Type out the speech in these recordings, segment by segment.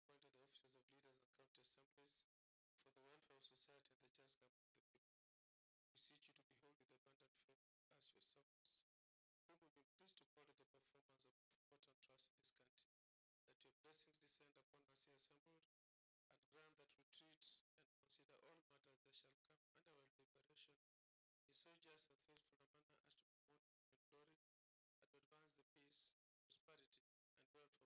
appointed the offices of leaders and county assemblies for the welfare of society and the just government of the people. We beseech you to behold with abundant faith as your servants, whom we've been pleased to call to the performance of important trust in this country, that your blessings descend upon us here assembled, and grant that we treat and consider all matters that shall come under our deliberation in so just and faithful a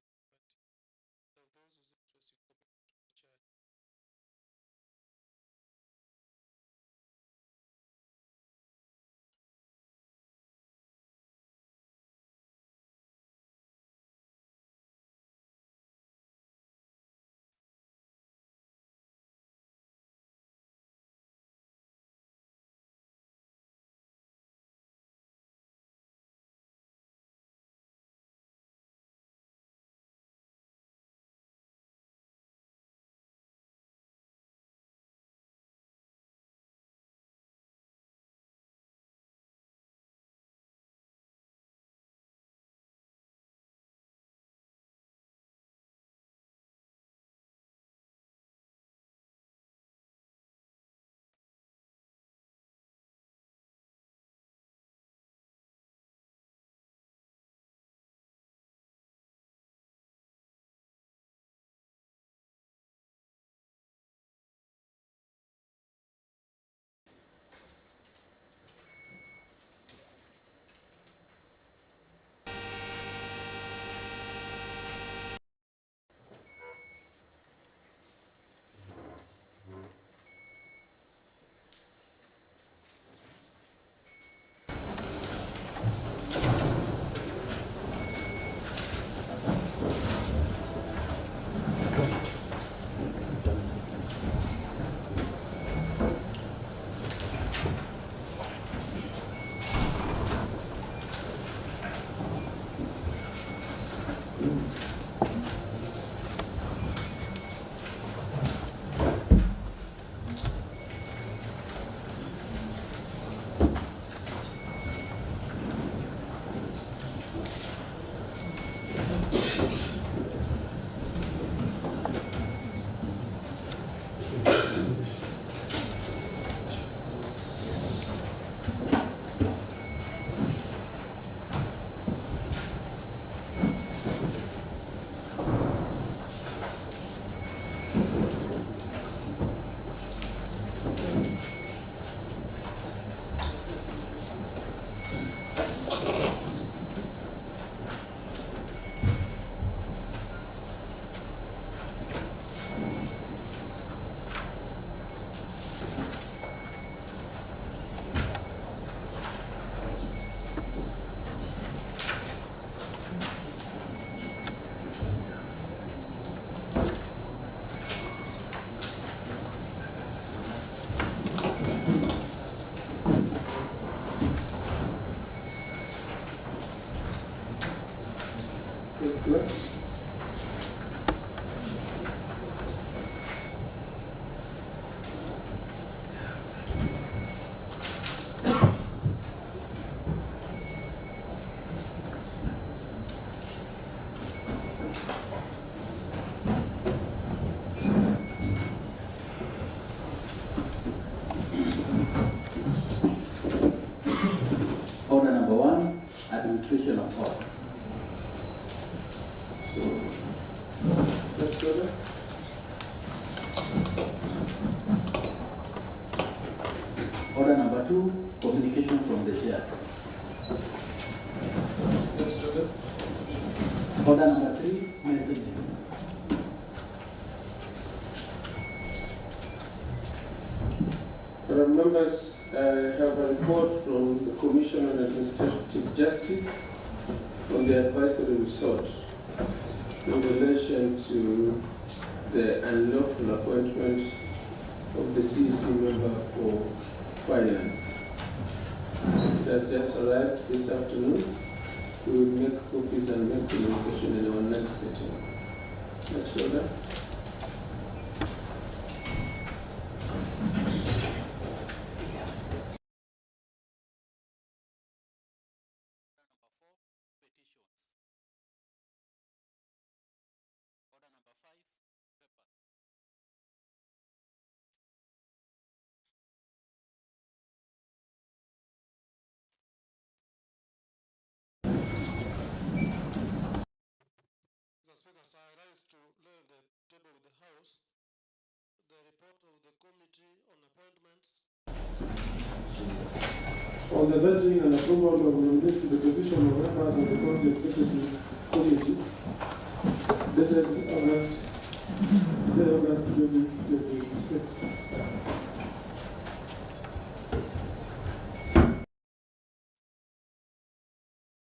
manner as to promote your glory and to advance the peace, prosperity, and welfare of the country, and of those whose interests you commit to the charge. Yes. Order number 1, administration of order. Next order. Order number 2, communication from the chair. Next order. Order number 3, messages. Members, I have a report from the Commission on Administrative Justice on the advisory resort in relation to the unlawful appointment of the CEC member for finance. It has just arrived this afternoon. We will make copies and make communication in our next sitting. Next order. Order number 5, rise to lay on the table of the House the report of the Committee on Appointments on the vetting and approval of nominees to the position of members of the County Executive Committee, dated August 2026.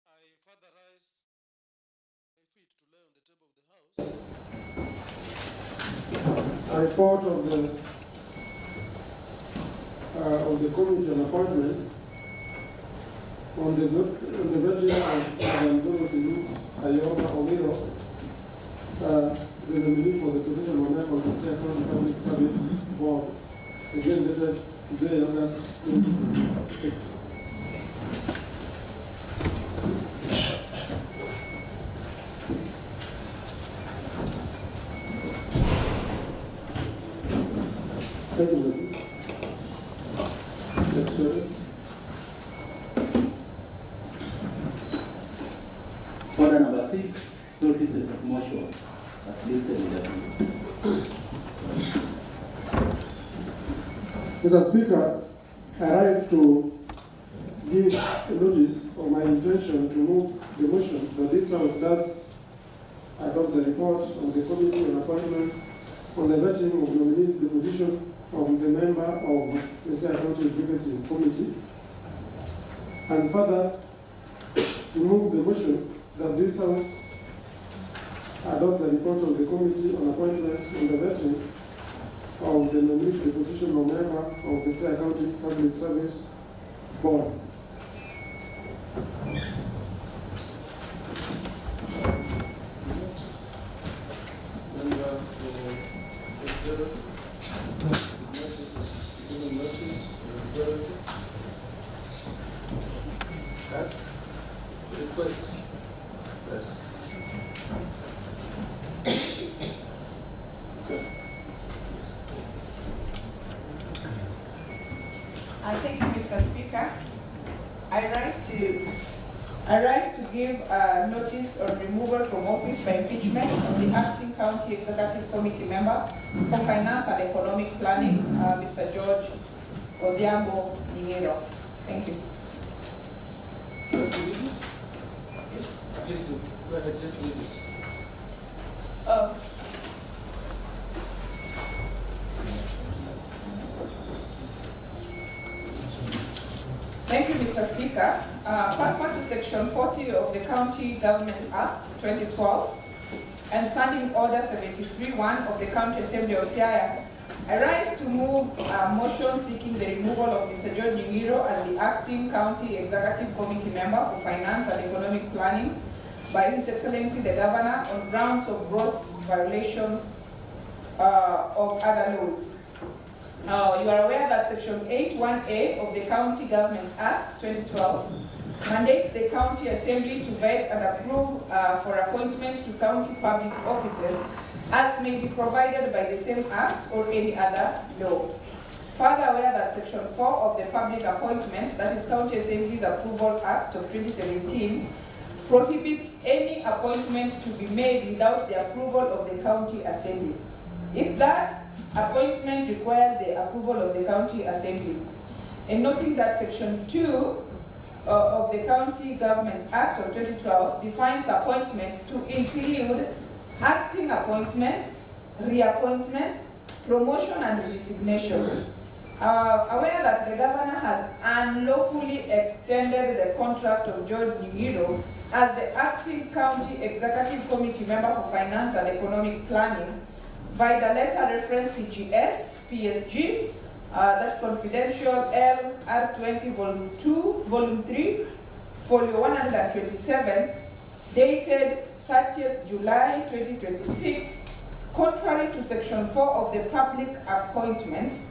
I further rise fit to lay on the table of the House A report of the Committee on Appointments on the vetting of Dorothy Ayoma Omiro, the nominee for the position of member of the Siaya Public Service Board, again dated today, August 26. Thank you. Yes, sir. Order number 6, notices of motion as listed in the Mr. Speaker, I rise to give notice of my intention to move the motion that this House does adopt the report of the Committee on Appointments on the vetting of nominees to the position of the member of the Siaya County Executive Committee, and further to move the motion that this House adopt the report of the Committee on Appointments on the vetting of the nominee to the position of member of the Siaya County Public Service Board. request. Yes. Thank you, Mr. Speaker. I rise to give notice on removal from office by impeachment of the acting county executive committee member for finance and economic planning, Mr. George Odhiambo Ingero. Thank you. Please do. Go ahead, just read it. Thank you, Mr. Speaker. Pursuant to Section 40 of the County Government Act 2012 and Standing Order 73-1 of the County Assembly of Siaya, I rise to move a motion seeking the removal of Mr. George Ingero as the acting County Executive Committee member for Finance and Economic Planning by His Excellency the Governor on grounds of gross violation of other laws. You are aware that Section 8(1)A of the County Government Act 2012 mandates the County Assembly to vet and approve for appointment to county public offices as may be provided by the same Act or any other law. Further aware that Section 4 of the Public Appointments, that is County Assembly's Approval Act of 2017, prohibits any appointment to be made without the approval of the County Assembly. If that appointment requires the approval of the County Assembly. And noting that Section 2 of the County Government Act of 2012 defines appointment to include acting appointment, reappointment, promotion, and resignation. Aware that the Governor has unlawfully extended the contract of George Ingero as the acting County Executive Committee member for Finance and Economic Planning by the letter reference CGS, PSG, that's confidential LR20 Volume 2, Volume 3, Folio 127, dated 30th July 2026, contrary to Section 4 of the Public Appointments,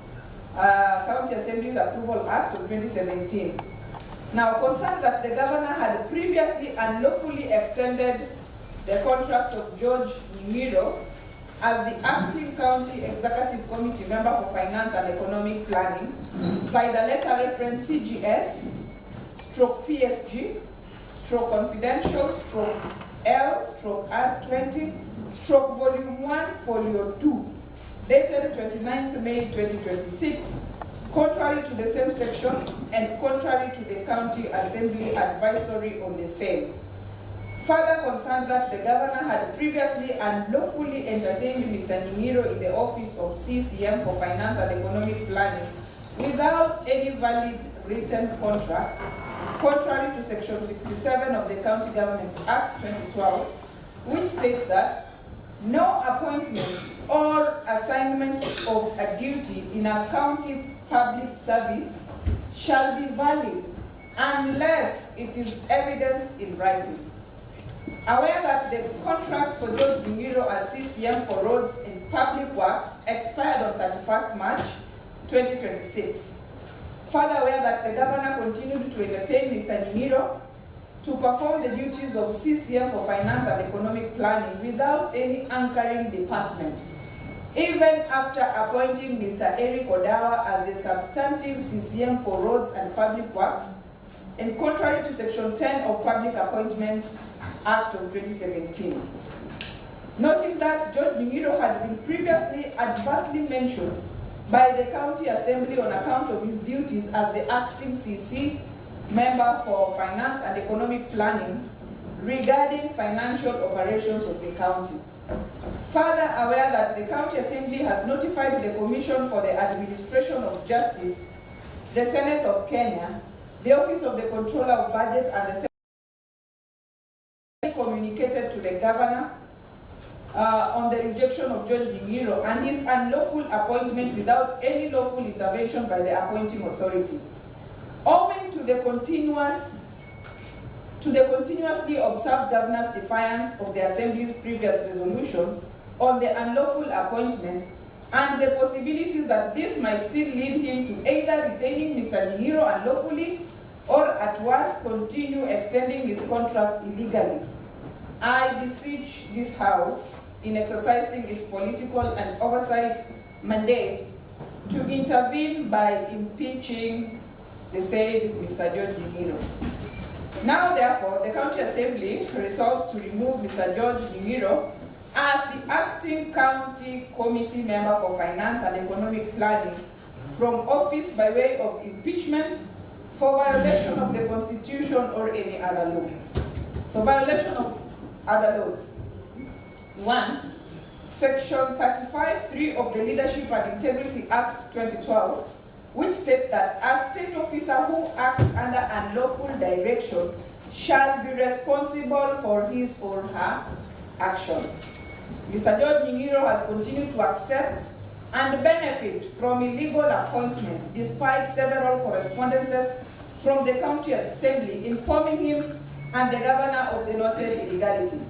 County Assembly's Approval Act of 2017. Now, concerned that the Governor had previously unlawfully extended the contract of George Ingero as the acting County Executive Committee member for Finance and Economic Planning by the letter reference CGS, stroke PSG, stroke confidential, stroke L, stroke R20, stroke volume 1, folio 2, dated 29th May 2026, contrary to the same sections and contrary to the County Assembly advisory on the same. Further concerned that the governor had previously unlawfully entertained Mr. Nying'iro in the office of CCM for Finance and Economic Planning without any valid written contract, contrary to Section 67 of the County Governments Act 2012, which states that no appointment or assignment of a duty in a county public service shall be valid unless it is evidenced in writing. Aware that the contract for George Nying'iro as CCM for roads and public works expired on 31st March 2026. Further aware that the governor continued to entertain Mr. Nying'iro to perform the duties of CCM for Finance and Economic Planning without any anchoring department, even after appointing Mr. Eric Odawa as the substantive CCM for Roads and Public Works, and contrary to Section 10 of Public Appointments Act of 2017. Noting that George Nying'iro had been previously adversely mentioned by the County Assembly on account of his duties as the acting CC member for Finance and Economic Planning regarding financial operations of the county. Further aware that the County Assembly has notified the Commission for the Administration of Justice, the Senate of Kenya, the Office of the Controller of Budget, and the Senate communicated to the governor on the rejection of George Nying'iro and his unlawful appointment without any lawful intervention by the appointing authority. Owing to the continuously observed governor's defiance of the Assembly's previous resolutions on the unlawful appointments and the possibilities that this might still lead him to either retaining Mr. Nying'iro unlawfully or at worst continue extending his contract illegally, I beseech this House, in exercising its political and oversight mandate, to intervene by impeaching the said Mr. George Nying'iro. Now, therefore, the County Assembly resolves to remove Mr. George Nying'iro as the acting County Committee member for Finance and Economic Planning from office by way of impeachment for violation of the Constitution or any other law. So, violation of other laws. 1. Section 35(3) of the Leadership and Integrity Act 2012, which states that a state officer who acts under unlawful direction shall be responsible for his or her action. Mr. George Nying'iro has continued to accept and benefit from illegal appointments despite several correspondences from the County Assembly informing him and the governor of the noted illegality.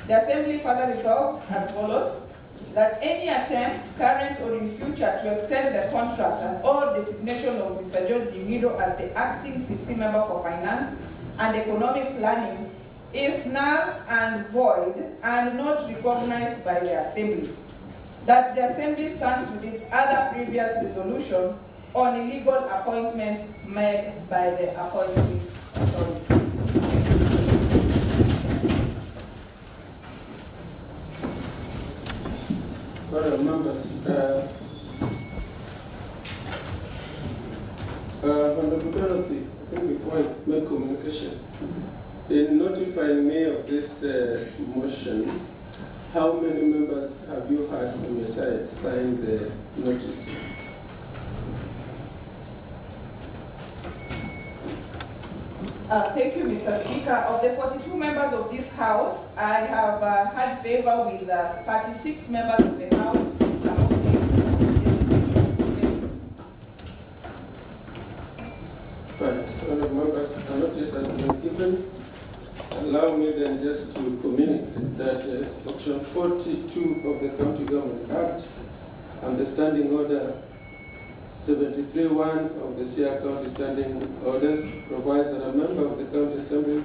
The Assembly further resolves as follows: that any attempt, current or in future, to extend the contract or designation of Mr. George Nying'iro as the acting CC member for Finance and Economic Planning is null and void and not recognized by the Assembly. That the Assembly stands with its other previous resolution on illegal appointments made by the appointing authority. Members, Honorable Dorothy, I think before I make communication, in notifying me of this motion, how many members have you had on your side sign the notice? Thank you, Mr. Speaker. Of the 42 members of this House, I have had favor with 36 members of the House supporting Fine. So the members, a notice has been given. Allow me then just to communicate that Section 42 of the County Government Act and the Standing Order 73(1) of the Siaya County Standing Orders provides that a member of the County Assembly,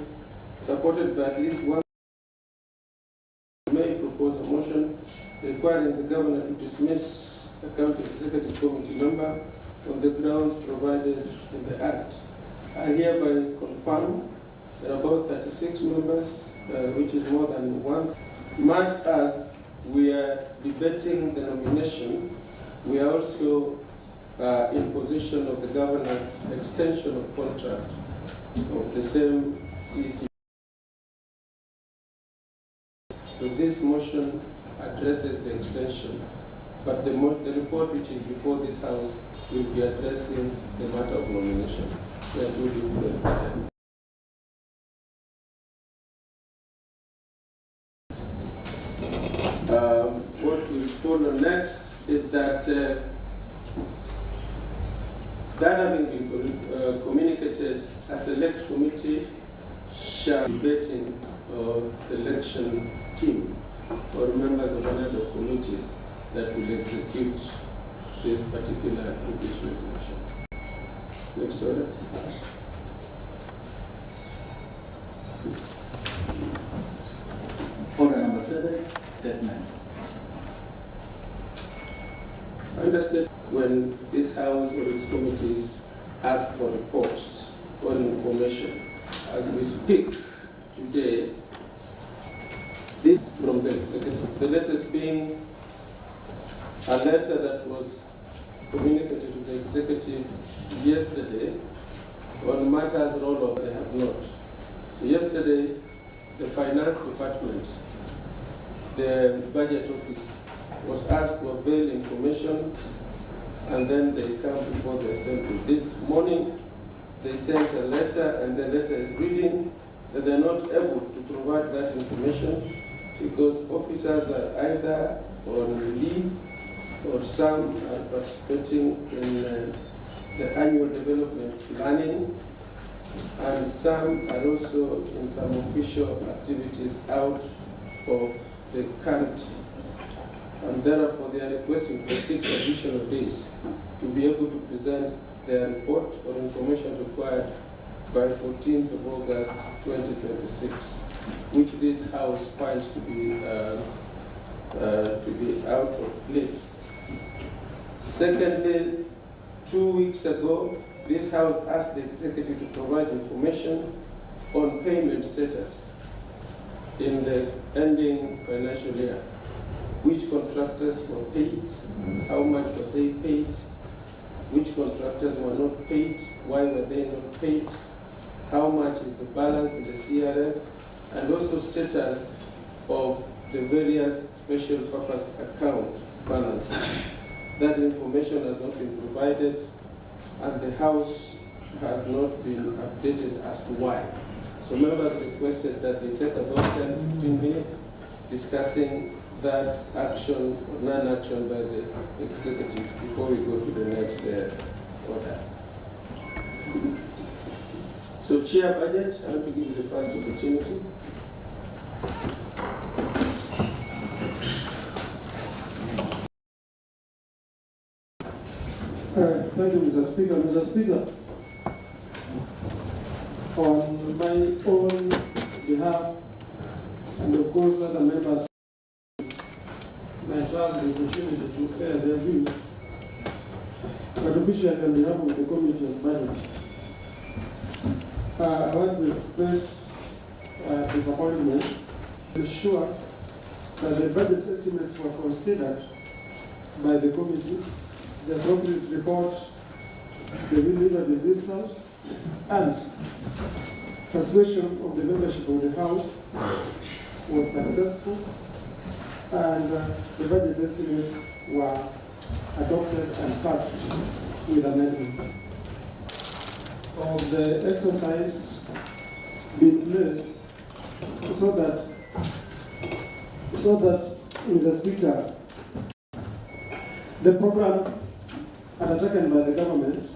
supported by at least one, may propose a motion requiring the governor to dismiss a county executive committee member on the grounds provided in the Act. I hereby confirm that about 36 members, which is more than one, much as we are debating the nomination, we are also in possession of the governor's extension of contract of the same CC. So this motion addresses the extension, but the report which is before this House will be addressing the matter of nomination. They are two different. What will follow next is that that having been communicated, a select committee shall be vetting a selection team or members of another committee that will execute this particular impeachment motion. Next order. Order number 7, statements. I understand when this House or its committees ask for reports or information. As we speak today, this from the executive, the latest being a letter that was communicated to the executive yesterday on matters rolled over, they have not. So yesterday, the finance department, the budget office, was asked to avail information, and then they come before the assembly. This morning, they sent a letter, and the letter is reading that they're not able to provide that information because officers are either on leave or some are participating in the annual development planning, and some are also in some official activities out of the country. And therefore, they are requesting for 6 additional days to be able to present their report or information required by 14th of August 2026, which this House finds to be out of place. Secondly, 2 weeks ago, this House asked the executive to provide information on payment status in the ending financial year. Which contractors were paid, how much were they paid, which contractors were not paid, why were they not paid, how much is the balance in the CRF, and also status of the various special purpose account balances. That information has not been provided, and the House has not been updated as to why. So members requested that they take about 10-15 minutes discussing that action or non-action by the executive before we go to the next order. So, Chair Budget, I want to give you the first opportunity. Thank you, Mr. Speaker. Mr. Speaker, on my own behalf, and of course other members, I trust the opportunity to air their views, but officially on behalf of the Committee on Budget, I want to express disappointment to ensure that the budget estimates were considered by the committee, the appropriate report they will deliver in this House, and persuasion of the membership of the House was successful, and the budget estimates were adopted and passed with amendments. Of the exercise being placed so that with the Speaker, the programs undertaken by the government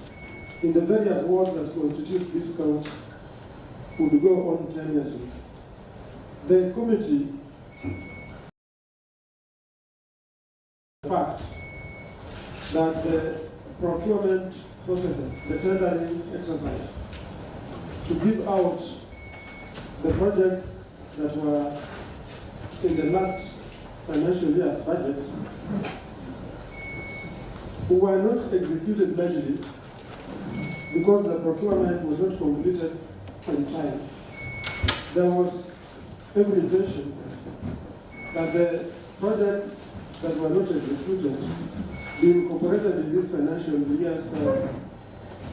in the various wards that constitute this county would go on continuously. The committee fact that the procurement processes, the tendering exercise, to give out the projects that were in the last financial year's budget who were not executed legally because the procurement was not completed in time. There was every intention that the projects that were not executed be incorporated in this financial year's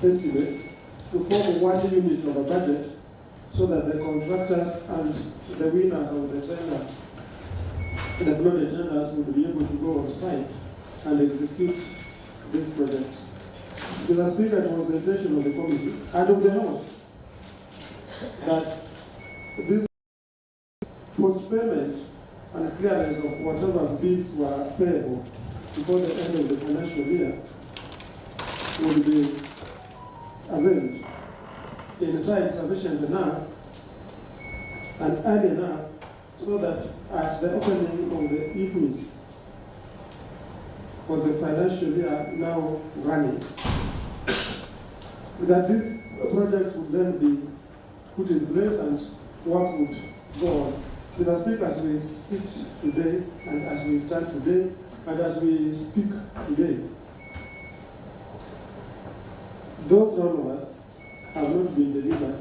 estimates to form one unit of a budget so that the contractors and the winners of the tender, the flooded tenders, would be able to go on site and execute this project. Mr. Speaker, it was the intention of the committee and of the House that this postponement and clearance of whatever bills were payable before the end of the financial year would be arranged in time sufficient enough and early enough so that at the opening of the IFMIS for the financial year now running, that this project would then be put in place and work would go on. Mr. Speaker, as we sit today and as we stand today and as we speak today, those rollovers have not been delivered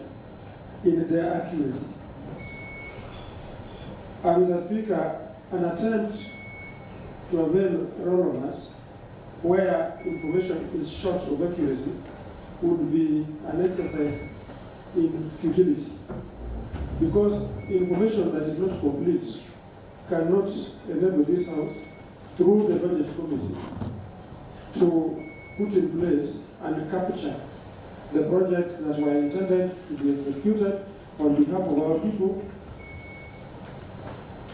in their accuracy. And Mr. Speaker, an attempt to avail rollovers where information is short of accuracy would be an exercise in futility, because information that is not complete cannot enable this House, through the Budget Committee, to put in place and capture the projects that were intended to be executed on behalf of our people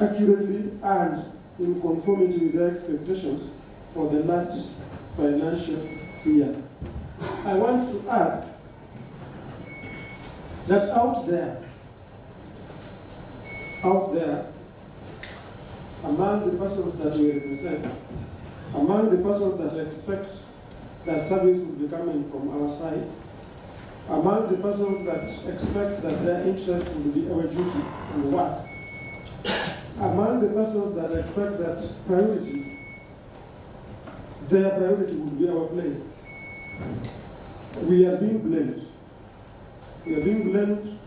accurately and in conformity with their expectations for the last financial year. I want to add that out there, among the persons that we represent, among the persons that expect that service will be coming from our side, among the persons that expect that their interests will be our duty and work, among the persons that expect that their priority will be our play, we are being blamed. We are being blamed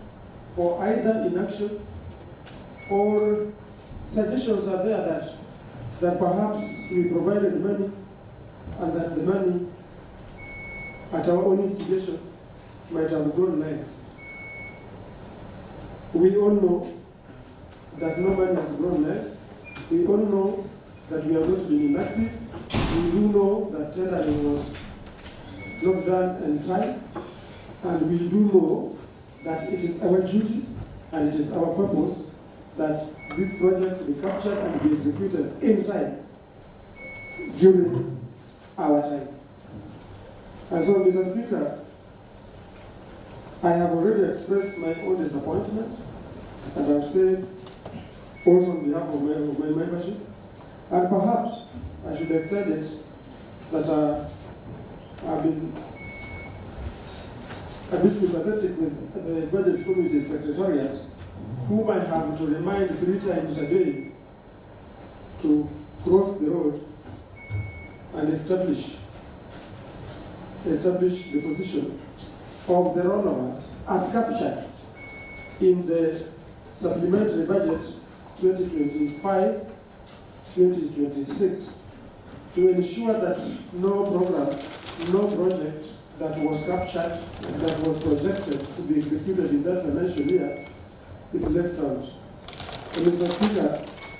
for either inaction or suggestions are there that perhaps we provided money and that the money at our own instigation might have grown legs. We all know that no money has grown legs. We all know that we have not been inactive. We do know that tendering was not done in time. And we do know that it is our duty and it is our purpose that these projects be captured and be executed in time during our time. And so, Mr. Speaker, I have already expressed my own disappointment, and I've said also on behalf of my membership, and perhaps I should extend it that I've been a bit sympathetic with the Budget Committee Secretariat, whom I have to remind 3 times a day to cross the road and establish the position of the rollovers as captured in the supplementary budget 2025-2026 to ensure that no program, no project that was captured and that was projected to be executed in that financial year is left out. And Mr. Speaker,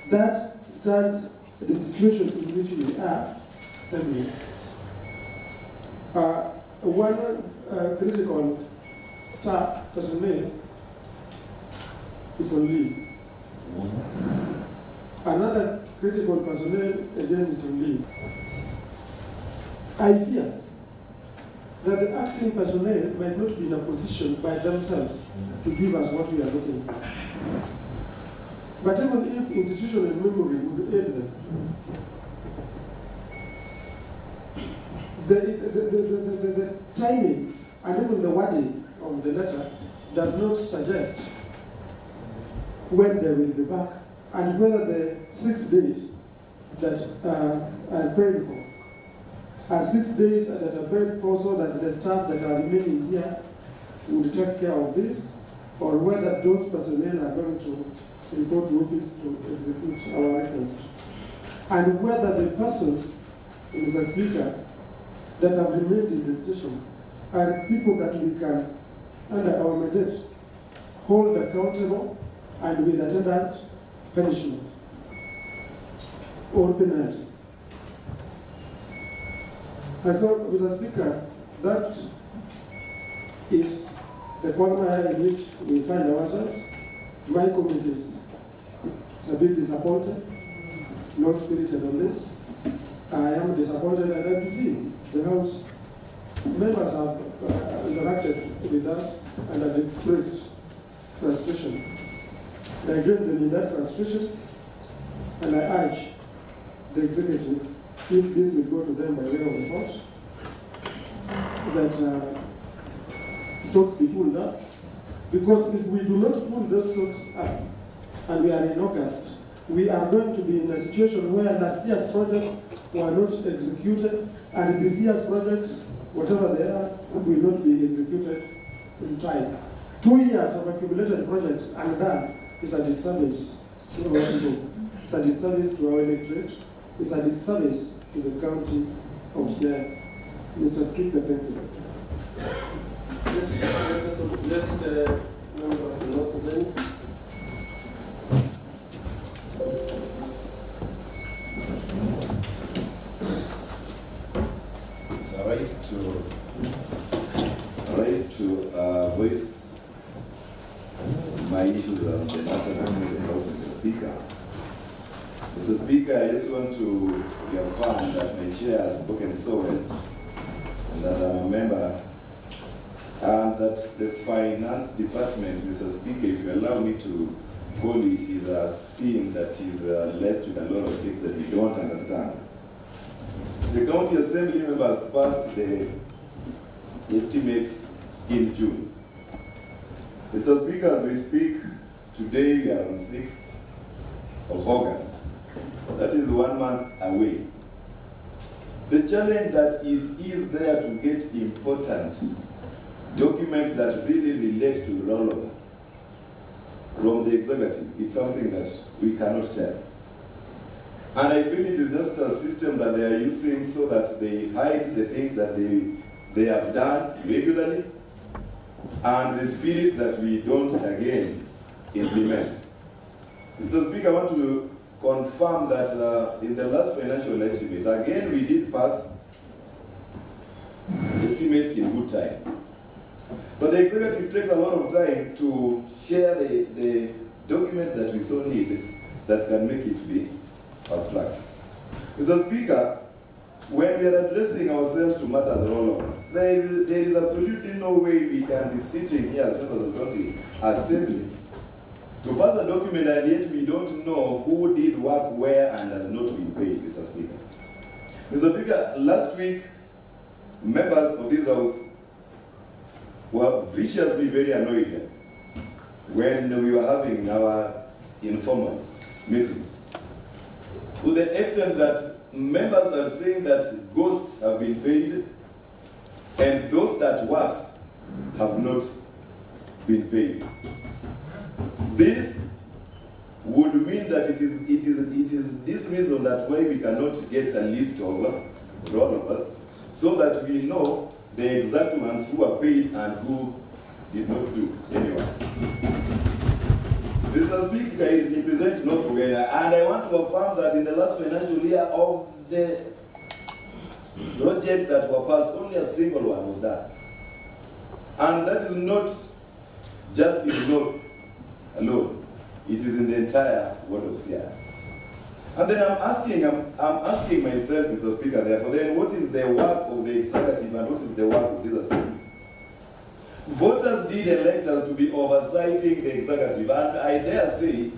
that starts the situation in which we are. One critical staff personnel is on leave. Another critical personnel again is on leave. I fear that the acting personnel might not be in a position by themselves to give us what we are looking for. But even if institutional memory would aid them, the timing and even the wording of the letter does not suggest when they will be back and whether the 6 days that are prayed for are 6 days that are prayed for so that the staff that are remaining here would take care of this, or whether those personnel are going to report to office to execute our request. And whether the persons, Mr. Speaker, that have remained in the station are people that we can, under our mandate, hold accountable and with attendant punishment or penalty. And so, Mr. Speaker, that is the quagmire in which we find ourselves. My committee is a bit disappointed, not spirited on this. I am disappointed, and I believe the House members have interacted with us and have expressed frustration. I join them in that frustration, and I urge the executive, if this will go to them by way of report, that socks be pulled up. Because if we do not pull those socks up, and we are in August, we are going to be in a situation where last year's projects were not executed, and this year's projects, whatever they are, will not be executed in time. 2 years of accumulated projects undone is a disservice to our people. It's a disservice to our electorate. It's a disservice to the county of Siaya. Mr. Speaker, thank you. Let's member of the North then. It's a race to voice my issues on the matter of the House, Mr. Speaker. Mr. Speaker, I just want to reaffirm that my chair has spoken so well, and that I'm a member, and that the finance department, Mr. Speaker, if you allow me to call it, is a scene that is laced with a lot of things that we don't understand. The county assembly members passed the estimates in June. Mr. Speaker, as we speak, today we are on 6th of August. That is 1 month away. The challenge that it is there to get important documents that really relate to all of us from the executive, it's something that we cannot tell. And I feel it is just a system that they are using so that they hide the things that they have done regularly, and the spirit that we don't again implement. Mr. Speaker, I want to confirm that in the last financial estimates, again we did pass estimates in good time. But the executive takes a lot of time to share the document that we so need that can make it be fast-tracked. Mr. Speaker, when we are addressing ourselves to matters of all of us, there is absolutely no way we can be sitting here as members of the county assembly to pass a document and yet we don't know who did work where and has not been paid, Mr. Speaker. Mr. Speaker, last week, members of this House were viciously very annoyed when we were having our informal meetings, to the extent that members are saying that ghosts have been paid and those that worked have not been paid. This would mean that it is this reason that why we cannot get a list of all of us, so that we know the exact ones who are paid and who did not do anyone. Mr. Speaker, I represent North Uganda, and I want to affirm that in the last financial year of the projects that were passed, only a single one was done. And that is not just in North alone. It is in the entire world of Siaya. And then I'm asking myself, Mr. Speaker, therefore, then what is the work of the executive and what is the work of this assembly? Voters did elect us to be oversighting the executive, and I dare say,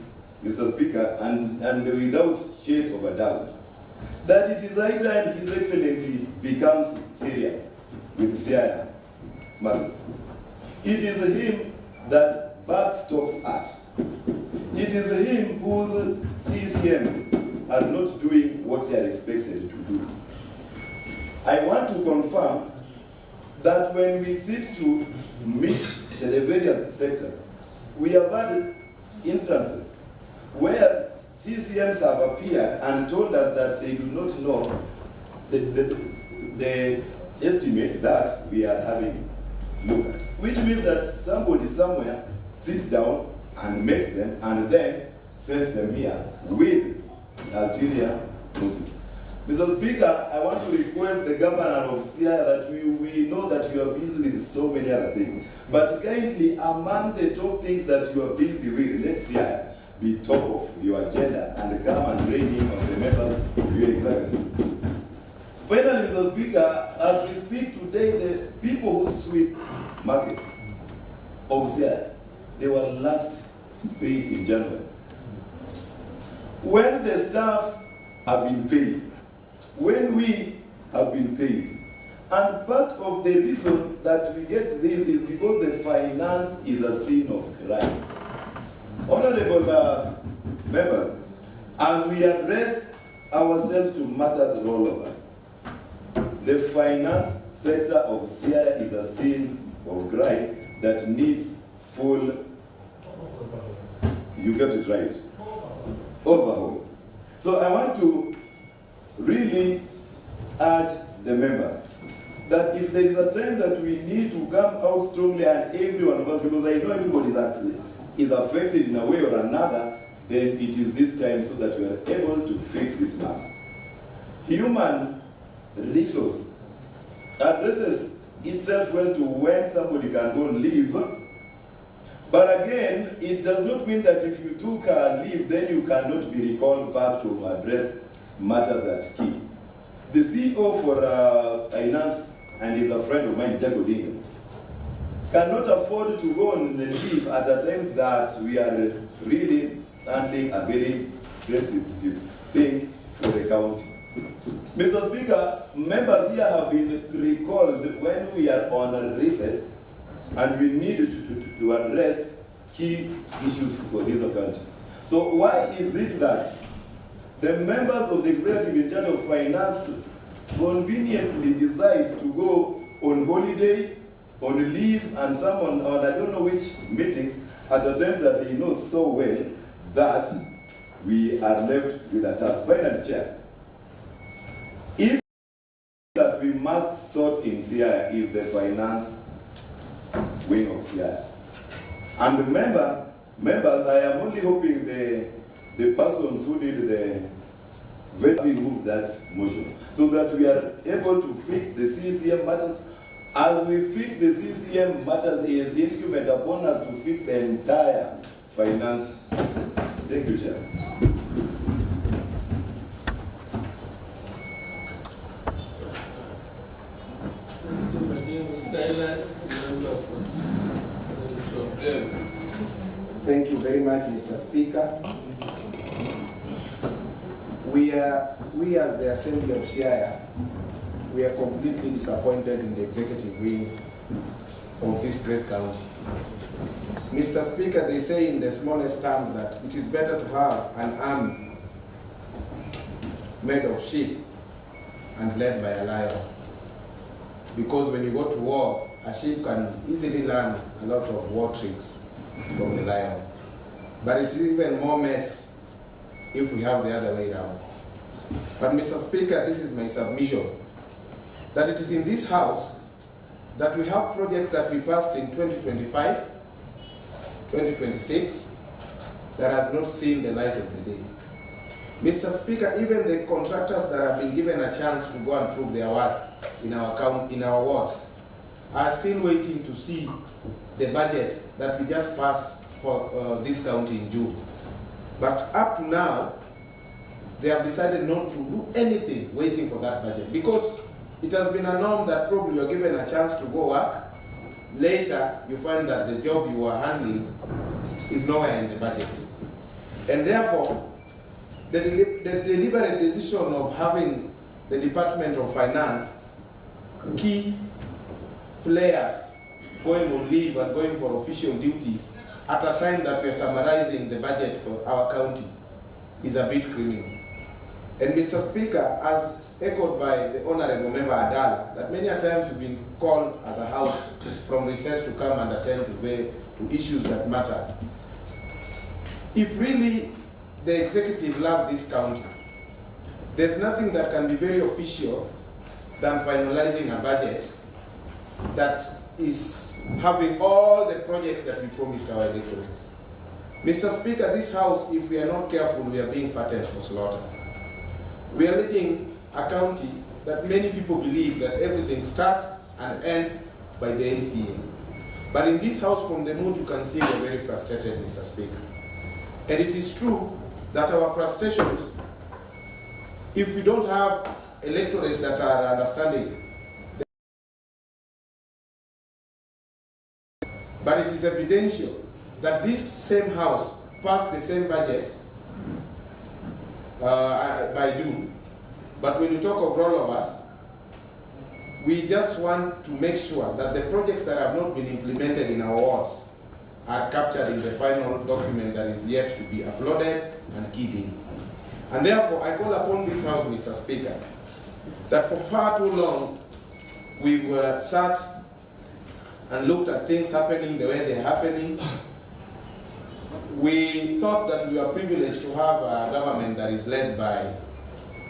Mr. Speaker, and without shade of a doubt, that it is high time His Excellency becomes serious with Siaya matters. It is him that backstops us. It is him whose CCMs are not doing what they are expected to do. I want to confirm that when we sit to meet the various sectors, we have had instances FCMs have appeared and told us that they do not know the estimates that we are having looked at, which means that somebody somewhere sits down and makes them and then sends them here with ulterior motives. Mr. Speaker, I want to request the governor of Siaya that we know that you are busy with so many other things, but kindly among the top things that you are busy with, let Siaya be top of your agenda and come and rein in on the members of your executive. Finally, Mr. Speaker, as we speak today, the people who sweep markets of Siaya, they were last paid in January. When the staff have been paid, when we have been paid, and part of the reason that we get this is because the finance is a sin of crime. Honorable members, as we address ourselves to matters of all of us, the finance sector of Siaya is a sin of crime that needs full, you get it right, overhaul. So I want to really urge the members that if there is a time that we need to come out strongly, and every one of us, because I know everybody is affected in a way or another, then it is this time so that we are able to fix this matter. Human resource addresses itself well to when somebody can go and leave. But again, it does not mean that if you took a leave, then you cannot be recalled back to address matters that key. The CEO for finance, and is a friend of mine, Jago Dinga, cannot afford to go on leave at a time that we are really handling a very sensitive thing for the county. Mr. Speaker, members here have been recalled when we are on a recess and we need to address key issues for this country. So why is it that the members of the executive in charge of finance conveniently decides to go on holiday, on leave, and someone on I don't know which meetings at a time that they know so well that we are left with a task? Finally, Chair, if that we must sort in Siaya is the finance wing of Siaya, and members, I am only hoping the persons who did the we move that motion so that we are able to fix the CCM matters. As we fix the CCM matters, it is incumbent upon us to fix the entire finance system. Thank you, Chair. Thank you very much, Mr. Speaker. We as the Assembly of Siaya, we are completely disappointed in the executive wing of this great county. Mr. Speaker, they say in the smallest terms that it is better to have an army made of sheep and led by a lion. Because when you go to war, a sheep can easily learn a lot of war tricks from the lion. But it's even more mess if we have the other way around. But Mr. Speaker, this is my submission, that it is in this House that we have projects that we passed in 2025, 2026, that has not seen the light of the day. Mr. Speaker, even the contractors that have been given a chance to go and prove their worth in our wards are still waiting to see the budget that we just passed for this county in June. But up to now, they have decided not to do anything waiting for that budget, because it has been a norm that probably you're given a chance to go work, later you find that the job you are handling is nowhere in the budget. And therefore, the deliberate decision of having the Department of Finance, key players going on leave and going for official duties at a time that we are summarizing the budget for our county is a bit criminal. And Mr. Speaker, as echoed by the Honorable Member Adala, that many a times we've been called as a house from recess to come and attend to issues that matter. If really the executive love this county. There's nothing that can be very official than finalizing a budget that is having all the projects that we promised our electorates. Mr. Speaker, this House, if we are not careful, we are being fattened for slaughter. We are leading a county that many people believe that everything starts and ends by the MCA. But in this House, from the mood, you can see we are very frustrated, Mr. Speaker. And it is true that our frustrations, if we don't have electorates that are understanding, but it is evidential that this same House passed the same budget by June. But when you talk of all of us, we just want to make sure that the projects that have not been implemented in our wards are captured in the final document that is yet to be uploaded and keyed in. And therefore, I call upon this House, Mr. Speaker, that for far too long, we've sat and looked at things happening the way they're happening. We thought that we were privileged to have a government that is led by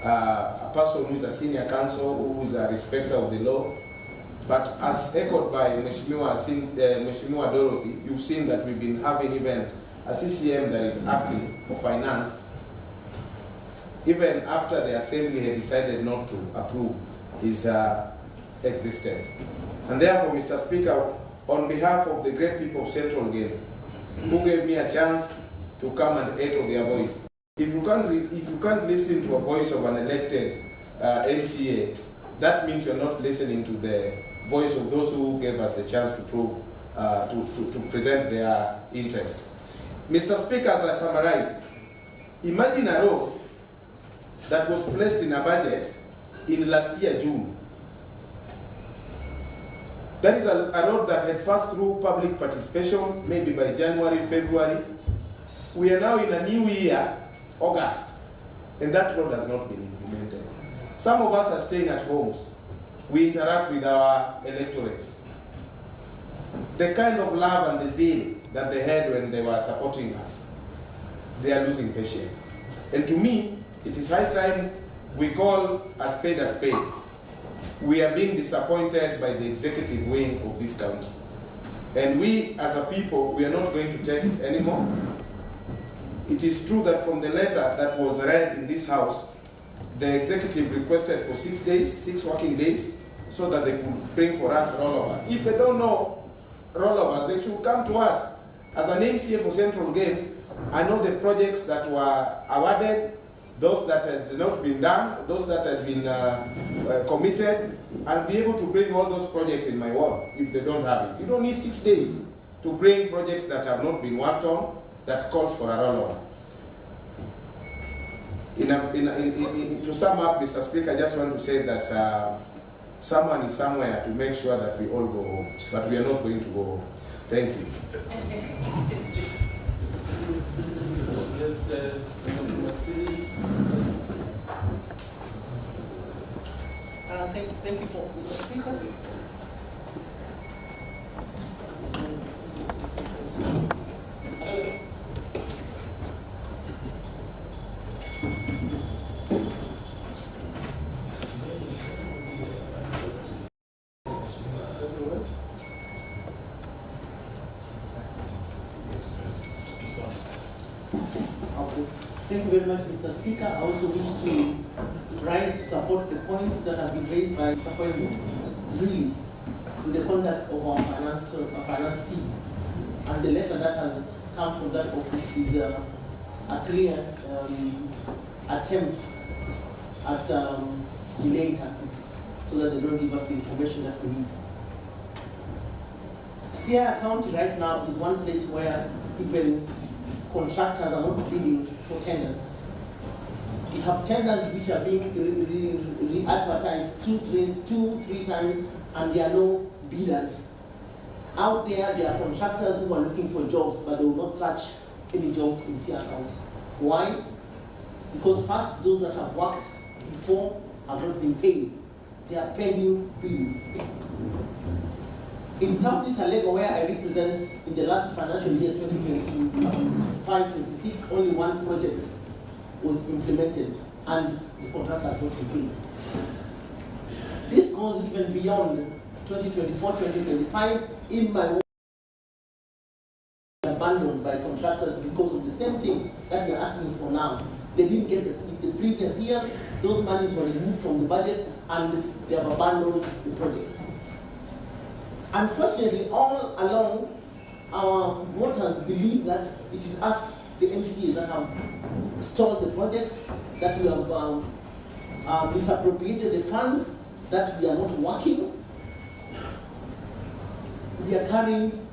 a person who is a senior counsel, who is a respecter of the law. But as echoed by Mheshimiwa Dorothy, you've seen that we've been having even a CCM that is acting for finance, even after the Assembly had decided not to approve his existence. And therefore, Mr. Speaker, on behalf of the great people of Central Game, who gave me a chance to come and echo their voice, if you can't listen to a voice of an elected MCA, that means you're not listening to the voice of those who gave us the chance to prove, to present their interest. Mr. Speaker, as I summarize, imagine a road that was placed in a budget in last year, June. That is a road that had passed through public participation, maybe by January, February. We are now in a new year, August, and that road has not been implemented. Some of us are staying at homes. We interact with our electorates. The kind of love and the zeal that they had when they were supporting us, they are losing patience. And to me, it is high time we call a spade a spade. We are being disappointed by the executive wing of this county. And we, as a people, we are not going to take it anymore. It is true that from the letter that was read in this House, the executive requested for 6 days, 6 working days, so that they could bring for us rollovers. If they don't know rollovers, they should come to us. As an MCA for Central Game, I know the projects that were awarded, those that had not been done, those that had been committed. I'll be able to bring all those projects in my ward if they don't have it. You don't need 6 days to bring projects that have not been worked on that calls for a rollover. To sum up, Mr. Speaker, I just want to say that someone is somewhere to make sure that we all go home, but we are not going to go home. Thank you. Thank you for Mr. Speaker. Thank you very much, Mr. Speaker. I also wish to rise to support the points that have been raised by disappointment, really, with the conduct of our finance team. And the letter that has come from that office is a clear attempt at delaying tactics so that they don't give us the information that we need. Siaya County right now is one place where even contractors are not bidding for tenders. We have tenders which are being re-advertised two, three times, and there are no bidders. Out there are contractors who are looking for jobs, but they will not touch any jobs in Siaya County. Why? Because first, those that have worked before have not been paid. They are pending bills. In Southeast Alego, where I represent, in the last financial year, 2025-26, only one project was implemented and the contractors got paid. This goes even beyond 2024, 2025. In my work, abandoned by contractors because of the same thing that we are asking for now. They didn't get the previous years, those monies were removed from the budget and they have abandoned the project. Unfortunately, all along, our voters believe that it is us, the MCA, that have stalled the projects, that we have misappropriated the funds, that we are not working. We are carrying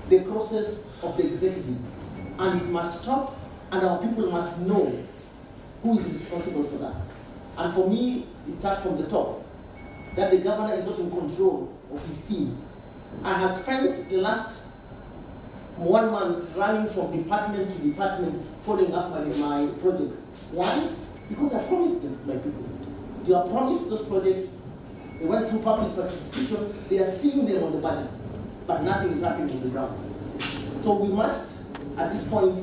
the process of the executive, and it must stop, and our people must know who is responsible for that. And for me, it starts from the top, that the governor is not in control of his team. I have spent the last 1 month running from department to department, following up my projects. Why? Because I promised them, my people. You have promised those projects. They went through public participation. They are seeing them on the budget, but nothing is happening on the ground. So we must, at this point,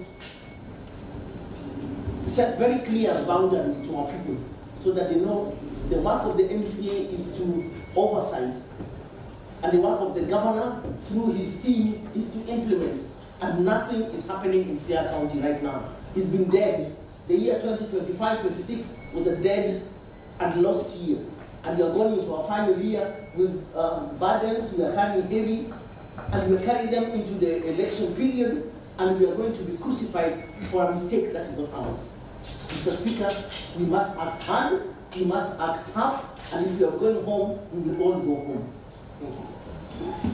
set very clear boundaries to our people so that they know the work of the MCA is to oversight, and the work of the governor through his team is to implement. And nothing is happening in Siaya County right now. He's been dead. The year 2025-26 was a dead and lost year. And we are going into our final year with burdens. We are carrying heavy, and we are carrying them into the election period, and we are going to be crucified for a mistake that is not ours. Mr. Speaker, we must act hard, we must act tough, and if we are going home, we will all go home. Thank you.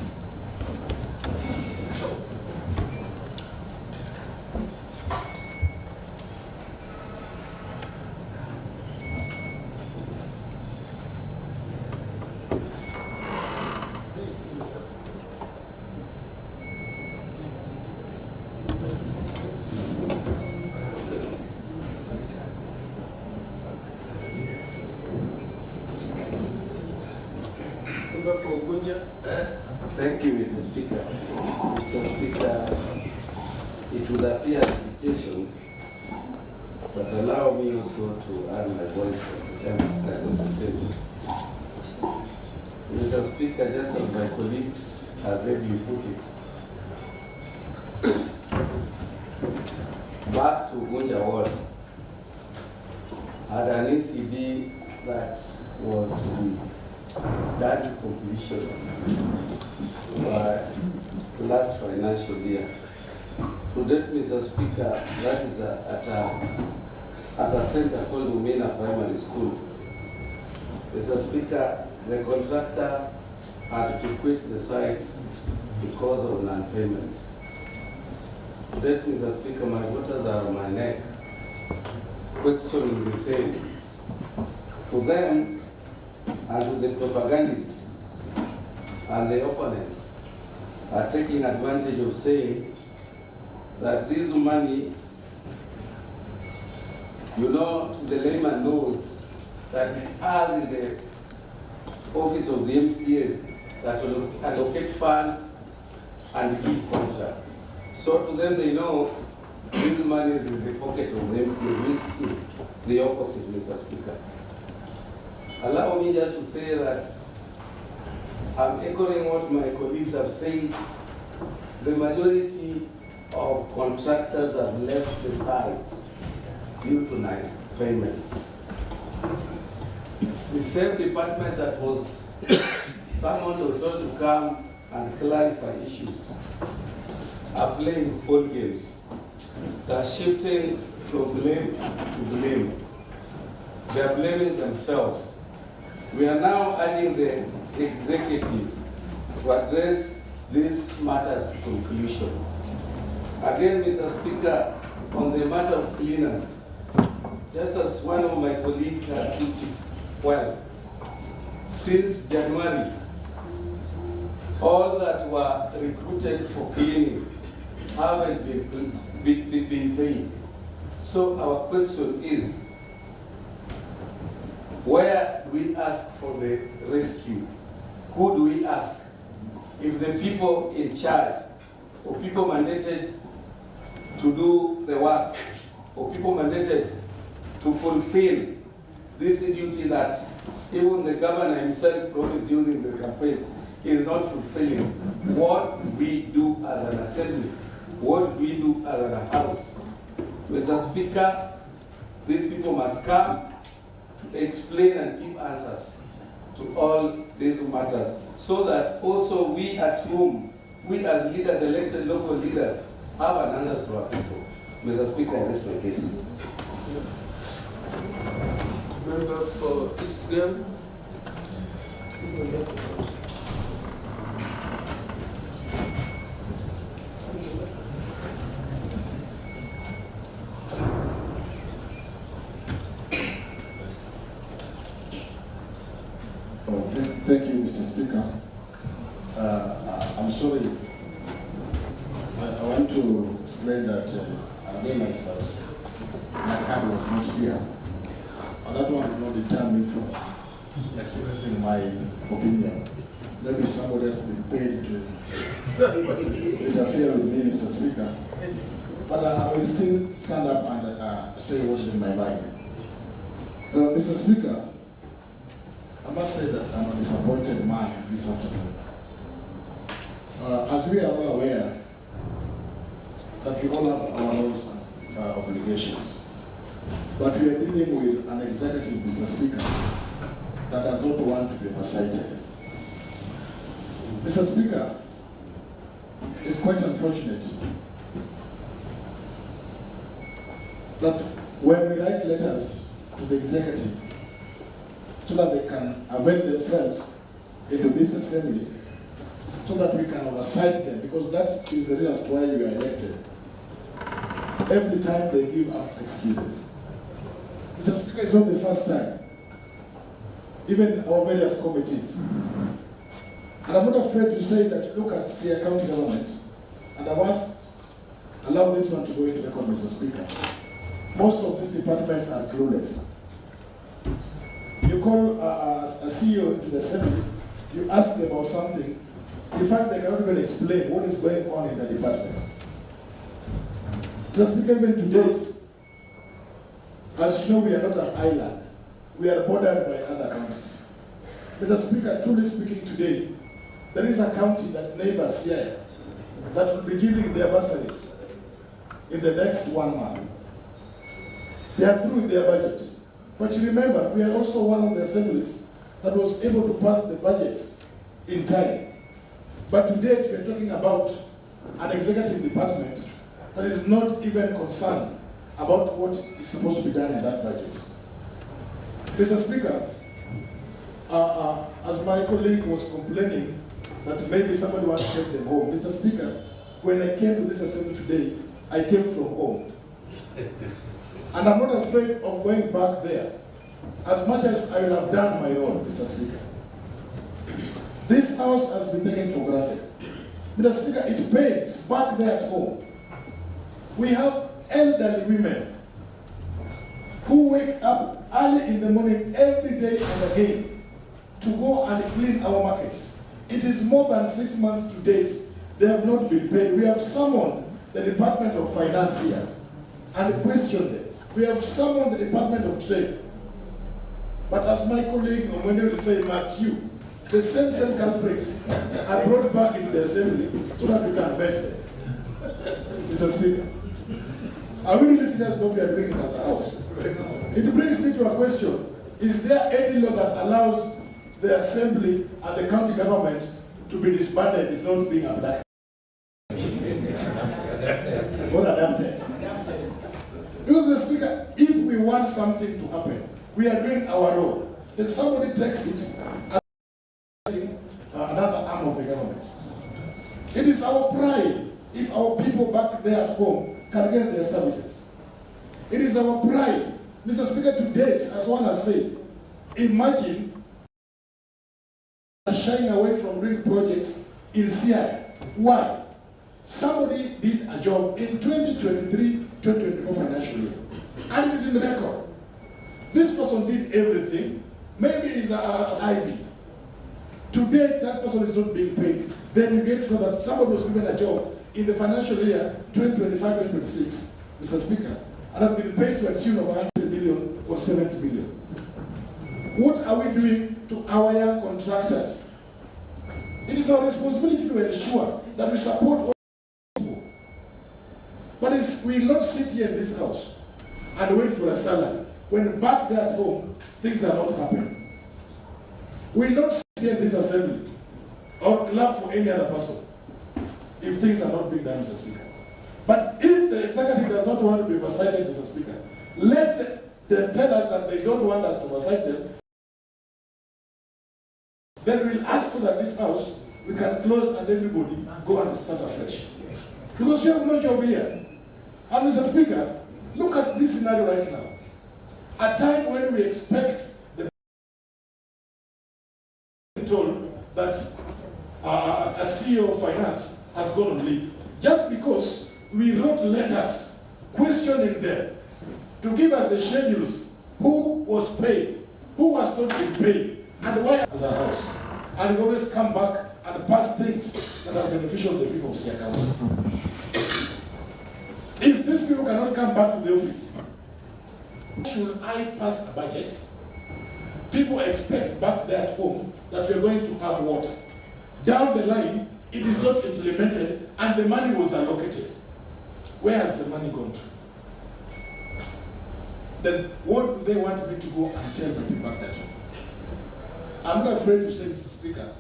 Thank you, Mr. Speaker. Mr. Speaker, it would appear an invitation, but allow me also to add my voice on the time side of the same. Mr. Speaker, just as my colleagues has ably put it, back to Gunja Ward had an ECD that was to be done to completion by last financial year. To that, Mr. Speaker, that is at a center called Umena Primary School. Mr. Speaker, the contractor had to quit the site because of non-payments. To that, Mr. Speaker, my voters are on my neck, questioning the same. To them, and to the propagandists and the opponents are taking advantage of saying that this money, you know, to the layman knows that it's us in the office of the MCA that will allocate funds and give contracts. So to them, they know this money is in the pocket of the MCA, which is the opposite, Mr. Speaker. Allow me just to say that I'm echoing what my colleagues have said. The majority of contractors have left the sites due to non-payments. The same department that was summoned or told to come and clarify issues are playing sport games. They're shifting from blame to blame. They're blaming themselves. We are now adding the executive to address these matters to conclusion. Again, Mr. Speaker, on the matter of cleaners, just as one of my colleagues has put it well, since January, all that were recruited for cleaning haven't been paid. So our question is, where do we ask for the rescue? Who do we ask? If the people in charge or people mandated to do the work or people mandated to fulfill this duty that even the governor himself promised during the campaigns is not fulfilling. What we do as an assembly, what we do as a house. Mr. Speaker, these people must come to explain and give answers to all these matters, so that also we at home, we as leaders, elected local leaders, have an answer to our people. Mr. Speaker, I rest my case. Member for East Game. Thank you, Mr. Speaker. I'm sorry. I want to explain that I realized that my card was not here. And that one will not deter me from expressing my opinion. Maybe somebody has been paid to interfere with me, Mr. Speaker. But I will still stand up and say what's in my mind. Mr. Speaker, I must say that I'm a disappointed man this afternoon. As we are all aware that we all have our roles and obligations, but we are dealing with an executive, Mr. Speaker, that does not want to be oversighted. Mr. Speaker, it's quite unfortunate that when we write letters to the executive so that they can avail themselves into this assembly, so that we can oversight them, because that is the reason why we are elected. Every time they give us excuses. Mr. Speaker, it's not the first time. Even our various committees. And I'm not afraid to say that, look at Siaya County government, and I must allow this one to go into record, Mr. Speaker. Most of these departments are clueless. You call a CEO into the assembly, you ask them about something, you find they cannot even explain what is going on in the departments. The Speaker, even today, as you know, we are not an island. We are bordered by other counties. Mr. Speaker, truly speaking today, there is a county that neighbors Siaya that will be giving their bursaries in the next 1 month. They are through with their budget. But you remember, we are also one of the assemblies that was able to pass the budget in time. But today we are talking about an executive department that is not even concerned about what is supposed to be done in that budget. Mr. Speaker, as my colleague was complaining that maybe somebody wants to take them home, Mr. Speaker, when I came to this assembly today, I came from home. And I'm not afraid of going back there, as much as I will have done my role, Mr. Speaker. This house has been taken for granted. Mr. Speaker, it pains back there at home. We have elderly women who wake up early in the morning every day and again to go and clean our markets. It is more than 6 months to date. They have not been paid. We have summoned the Department of Finance here and questioned them. We have summoned the Department of Trade. But as my colleague when they say, Mark you, the same culprits are brought back into the assembly so that we can vet them. Mr. Speaker, are we really serious what we are doing as a house? It brings me to a question. Is there any law that allows the assembly and the county government to be disbanded if not being abducted? What adapted? Because the Speaker, if we want something to happen, we are doing our role. Then somebody takes it as another arm of the government. It is our pride if our people back there at home can get their services. It is our pride. Mr. Speaker, to date, as one has said, imagine shying away from doing projects in Siaya. Why? Somebody did a job in 2023-2024 financial year, and it is in the record. This person did everything. Maybe it's an IB. Today, that person is not being paid. Then you get to know that somebody was given a job in the financial year 2025-2026, Mr. Speaker, and has been paid to a tune of 100 million or 70 million. What are we doing to our young contractors? It is our responsibility to ensure that we support all people. But we will not sit here in this house and wait for a salary when back there at home things are not happening. We will not sit here in this assembly or clap for any other person if things are not being done, Mr. Speaker. But if the executive does not want to be oversighted, Mr. Speaker, let them tell us that they don't want us to oversight them. Then we'll ask so that this house, we can close and everybody go and start afresh. Because we have no job here. And Mr. Speaker, look at this scenario right now. A time when we expect the told that a CEO of finance has gone on leave, just because we wrote letters questioning them to give us the schedules, who was paid, who was not being paid, and why as a house. And we always come back and pass things that are beneficial to the people of Siaya County. If these people cannot come back to the office, should I pass a budget? People expect back there at home that we are going to have water. Down the line, it is not implemented and the money was allocated. Where has the money gone to? Then what do they want me to go and tell the people back there? I'm not afraid to say, Mr. Speaker,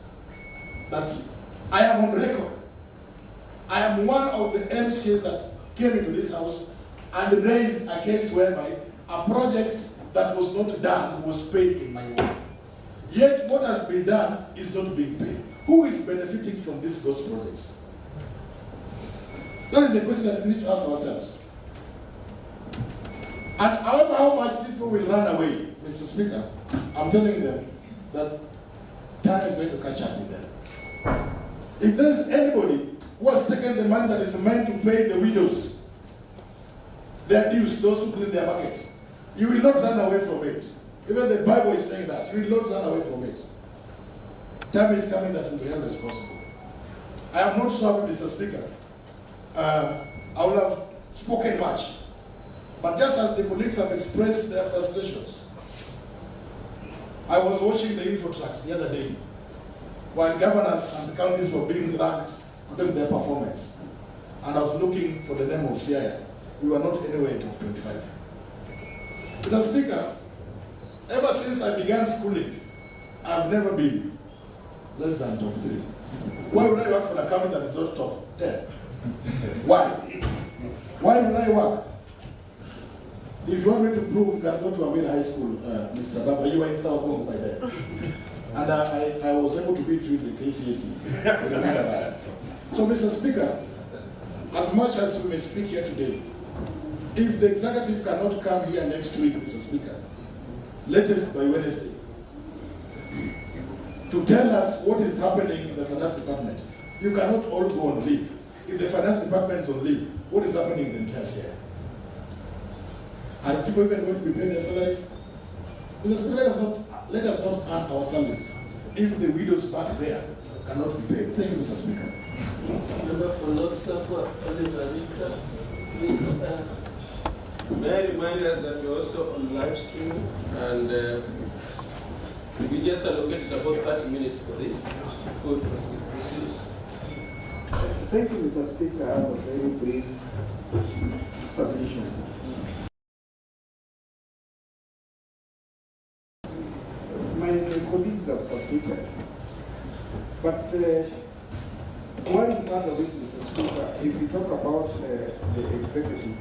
that I am on record. I am one of the MCAs that came into this house and raised a case whereby a project that was not done was paid in my ward. Yet what has been done is not being paid. Who is benefiting from these ghost projects? That is a question that we need to ask ourselves. And however how much these people will run away, Mr. Speaker, I'm telling them that time is going to catch up with them. If there is anybody who has taken the money that is meant to pay the widows, their dues, those who clean their markets, you will not run away from it. Even the Bible is saying that. You will not run away from it. Time is coming that will be held responsible. I am not sure, Mr. Speaker. I would have spoken much. But just as the colleagues have expressed their frustrations, I was watching the Infotrack the other day while governors and counties were being ranked according to their performance. And I was looking for the name of Siaya. We were not anywhere in top 25. Mr. Speaker, ever since I began schooling, I've never been less than top 3. Why would I work for a county that is not top 10? Why? Why would I work? If you want me to prove, you can go to Amir High School, Mr. Baba. You were in South Congo by then. And I was able to beat you in the KCSE. So, Mr. Speaker, as much as we may speak here today, if the executive cannot come here next week, Mr. Speaker, latest by Wednesday, to tell us what is happening in the finance department, you cannot all go on leave. If the finance department is on leave, what is happening in the entire year? Are people even going to be paid their salaries? Mr. Speaker, let us not earn our salaries if the widows back there cannot be paid. Thank you, Mr. Speaker. Member for North Suffolk, Oliver, please. May I remind us that we're also on live stream and we just allocated about 30 minutes for this before we proceed. Thank you, Mr. Speaker. I have a very brief submission. My colleagues have submitted, but one part of it, Mr. Speaker, if we talk about the executive,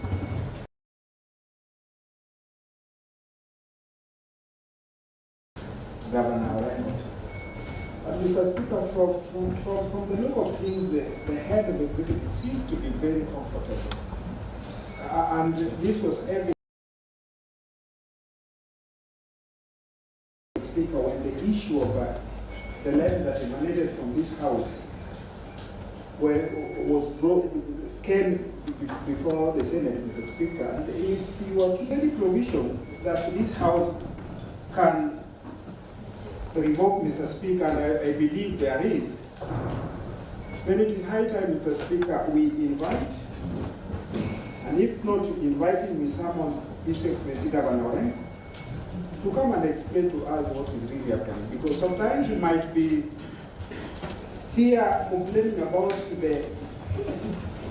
Governor Reno. Mr. Speaker, from the look of things, the head of executive seems to be very comfortable. And this was evident, Speaker, when the issue of the land that emanated from this house came before the Senate, Mr. Speaker, and if you are given the provision that this house can revoke, Mr. Speaker, and I believe there is, then it is high time, Mr. Speaker, we invite and if not, inviting with someone, His Excellency Governor Orengo, to come and explain to us what is really happening. Because sometimes we might be here complaining about the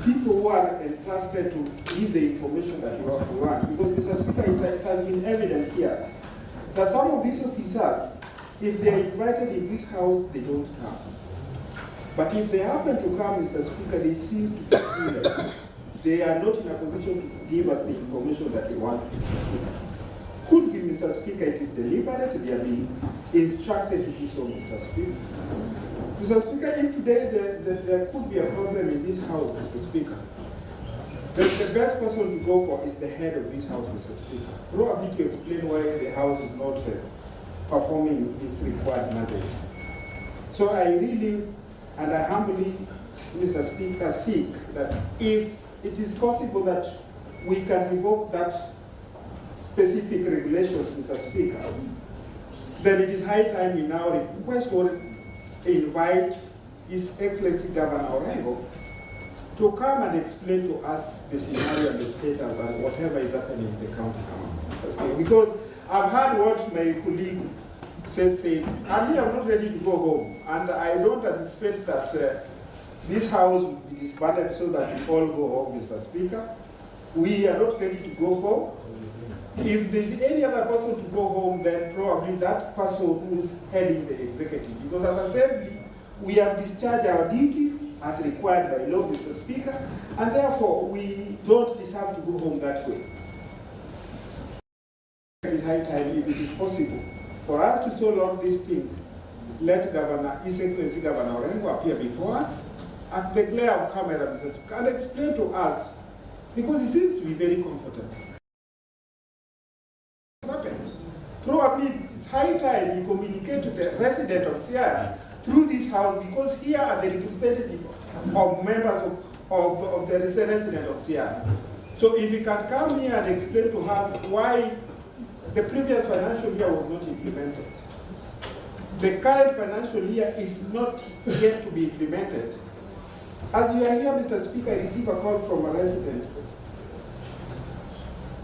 people who are entrusted to give the information that we want. Because, Mr. Speaker, it has been evident here that some of these officers, if they are invited in this house, they don't come. But if they happen to come, Mr. Speaker, they seem to be clueless. They are not in a position to give us the information that we want, Mr. Speaker. Could be, Mr. Speaker, it is deliberate, they are being instructed to do so, Mr. Speaker. Mr. Speaker, if today there could be a problem in this house, Mr. Speaker, the best person to go for is the head of this house, Mr. Speaker. Probably to explain why the house is not performing its required mandate. So I really, and I humbly, Mr. Speaker, seek that if it is possible that we can revoke that specific regulations, Mr. Speaker, then it is high time we now request or invite His Excellency Governor Orengo to come and explain to us the scenario and the status and whatever is happening in the county, Mr. Speaker. Because I've heard what my colleague said, I'm not ready to go home, and I don't anticipate that this house will be disbanded so that we all go home, Mr. Speaker. We are not ready to go home. If there's any other person to go home, then probably that person who's heading the executive. Because as I said, we have discharged our duties as required by law, Mr. Speaker, and therefore we don't deserve to go home that way. It is high time, if it is possible, for us to solve all these things. Let His Excellency Governor Orengo appear before us at the glare of camera, Mr. Speaker, and explain to us, because he seems to be very comfortable. Probably it's high time we communicate to the resident of Siaya through this house, because here are the representatives of members of the resident of Siaya. So if you can come here and explain to us why the previous financial year was not implemented. The current financial year is not yet to be implemented. As you are here, Mr. Speaker, I received a call from a resident,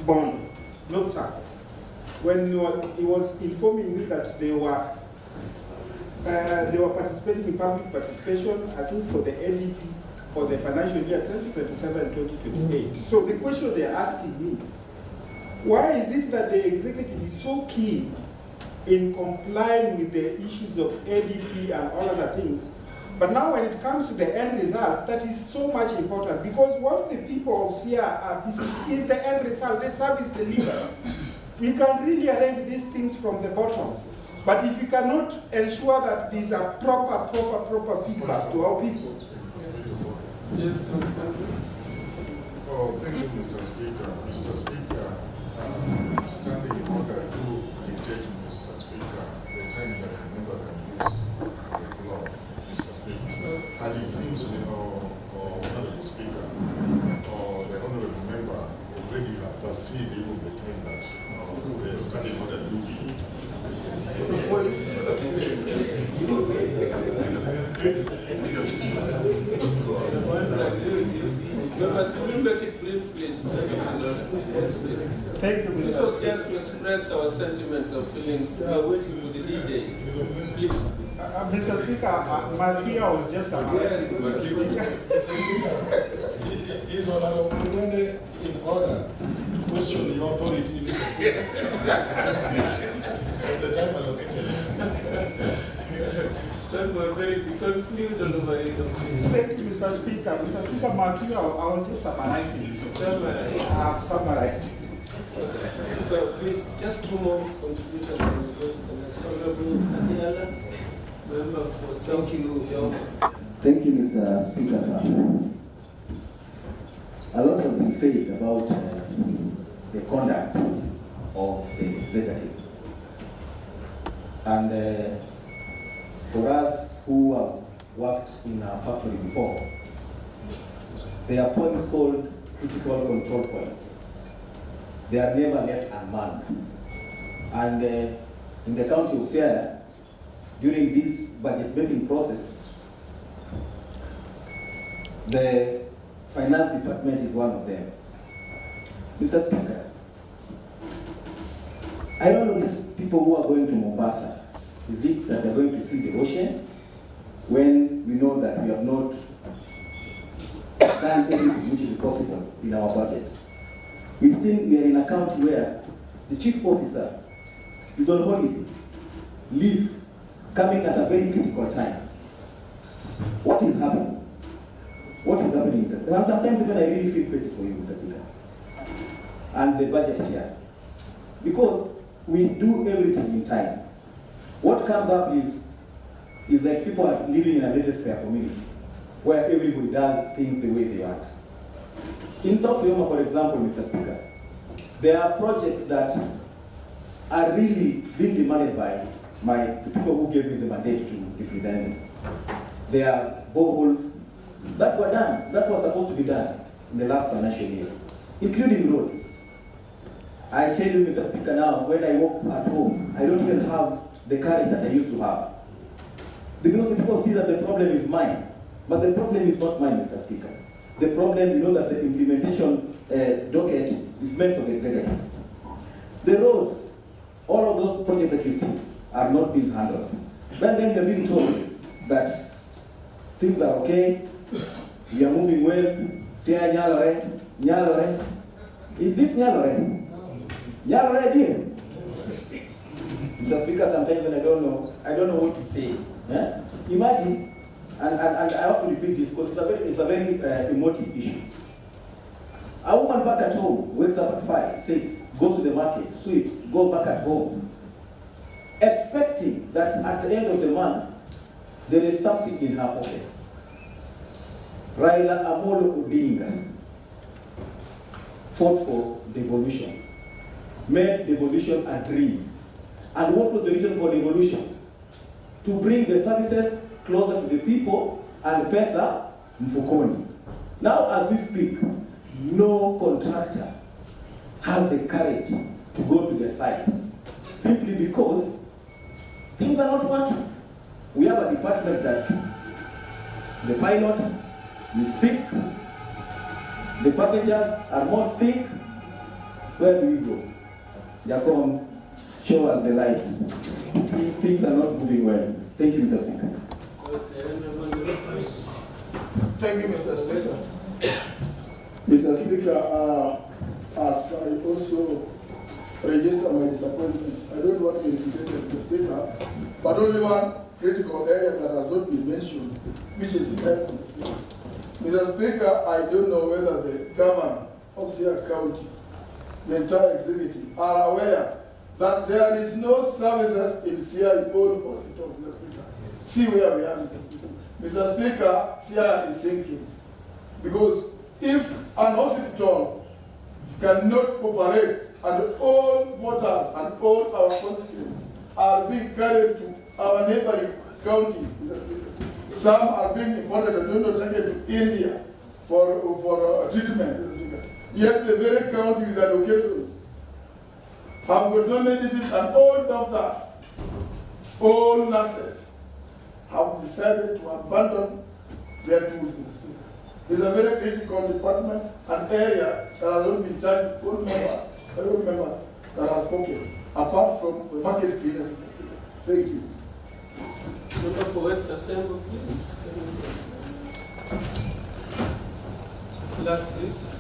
Bond, North South, when he was informing me that they were participating in public participation, I think for the ADP for the financial year 2027-2028. So the question they're asking me, why is it that the executive is so keen in complying with the issues of ADP and all other things, but now when it comes to the end result, that is so much important, because what the people of Siaya are busy is the end result, the service delivered. We can really arrange these things from the bottom, but if we cannot ensure that these are proper feedback to our people. Yes, oh, thank you, Mr. Speaker. Mr. Speaker, standing in order to dictate, Mr. Speaker, the time that a member can use the floor, Mr. Speaker. And it seems the Honorable Speaker or the Honorable Member already have perceived even the time that the standing order duty. Members, will you make it brief, please? Thank you, This was just to express our sentiments and feelings. We are waiting for the D-Day. Please. Mr. Speaker, my fear was just Yes, Mr. Speaker. Is Honorable Mwende in order to question your authority, Mr. Speaker? The time allocated. Thank you, conclude on the Thank you, Mr. Speaker. Mr. Speaker, I will just summarize it. I have summarized. So please, just two more contributions and we'll go to the next. Honorable Adiala, member for Thank you. Thank you, Mr. Speaker, sir. A lot has been said about the conduct of the executive. And for us who have worked in a factory before, there are points called critical control points. They are never left unmanned. And in the county of Siaya, during this budget making process, the finance department is one of them. Mr. Speaker, I don't know these people who are going to Mombasa. Is it that they're going to see the ocean when we know that we have not done everything which is possible in our budget? We've seen we are in a county where the chief officer is on holiday, leave, coming at a very critical time. What is happening? What is happening? And sometimes even I really feel pity for you, Mr. Speaker, and the budget chair, because we do everything in time. What comes up is like people are living in a laissez-faire community where everybody does things the way they want. In South Yoma, for example, Mr. Speaker, there are projects that are really being demanded by the people who gave me the mandate to represent them. There are boreholes that were done, that was supposed to be done in the last financial year, including roads. I tell you, Mr. Speaker, now, when I walk at home, I don't even have the courage that I used to have. Because the people see that the problem is mine, but the problem is not mine, Mr. Speaker. The problem, you know that the implementation docket is meant for the executive. The roads, all of those projects that you see are not being handled. But then we are being told that things are okay, we are moving well, Siaya Nyalore, Nyalore. Is this Nyalore? Nyalore dear? Mr. Speaker, sometimes when I don't know what to say. Eh? Imagine, and I have to repeat this because it's a very emotive issue. A woman back at home wakes up at 5, 6, goes to the market, sweeps, goes back at home, expecting that at the end of the month, there is something in her pocket. Raila Amolo Odinga fought for devolution, made devolution a dream. And what was the reason for devolution? To bring the services closer to the people and pesa mfukoni. Now as we speak, no contractor has the courage to go to the site simply because things are not working. We have a department that the pilot is sick, the passengers are more sick. Where do we go? Jacob, show us the light. Things are not moving well. Thank you, Mr. Speaker. Thank you, Mr. Speaker. Mr. Speaker, as I also register my disappointment, I don't want to repeat Mr. Speaker, but only one critical area that has not been mentioned, which is important. Mr. Speaker, I don't know whether the governor of Siaya County, the entire executive, are aware that there is no services in Siaya own hospitals, Mr. Speaker. See where we are, Mr. Speaker. Mr. Speaker, Siaya is sinking. Because if an hospital cannot operate and all voters and all our constituents are being carried to our neighboring counties, Mr. Speaker. Some are being imported and not taken to India for treatment, Mr. Speaker. Yet the very county with the locations have got no medicine, and all doctors, all nurses have decided to abandon their tools, Mr. Speaker. It's a very critical department, an area that has not been charged all members that have spoken, apart from the market cleaners, Mr. Speaker. Thank you. Member for West Assembly, please. Last, please.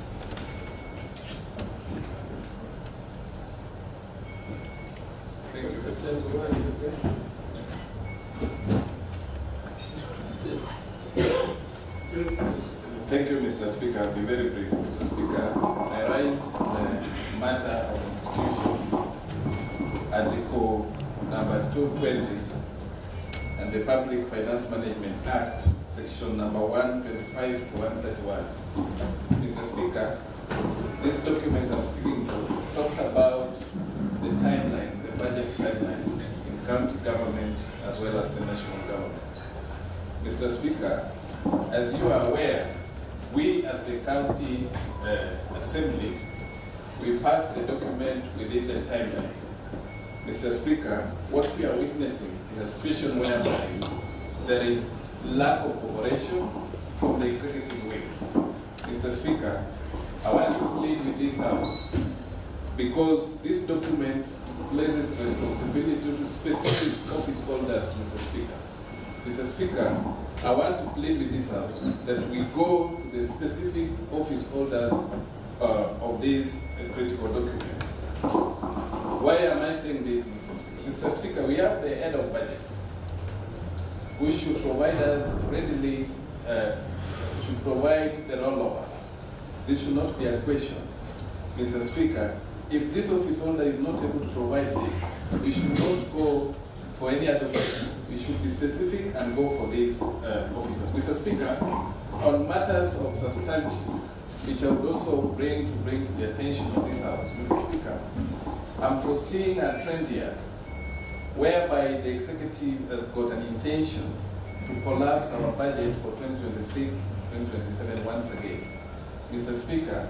Thank you, Mr. Speaker. I'll be very brief, Mr. Speaker. I rise the matter of institution, Article number 220, and the Public Finance Management Act, Section number 125 to 131. Mr. Speaker, these documents I'm speaking to talks about the timeline, the budget timelines in county government as well as the national government. Mr. Speaker, as you are aware, we as the county assembly, we pass the document within the timelines. Mr. Speaker, what we are witnessing is a situation whereby there is lack of cooperation from the executive wing. Mr. Speaker, I want to plead with this House, because this document places responsibility to specific office holders, Mr. Speaker. Mr. Speaker, I want to plead with this House that we go to the specific office holders of these critical documents. Why am I saying this, Mr. Speaker? Mr. Speaker, we have the head of budget, who should provide us readily, should provide the rollovers. This should not be a question. Mr. Speaker, if this office holder is not able to provide this, we should not go for any other officer. We should be specific and go for these officers. Mr. Speaker, on matters of substantive, which I would also bring to the attention of this House, Mr. Speaker, I'm foreseeing a trend here whereby the executive has got an intention to collapse our budget for 2026, 2027 once again. Mr. Speaker,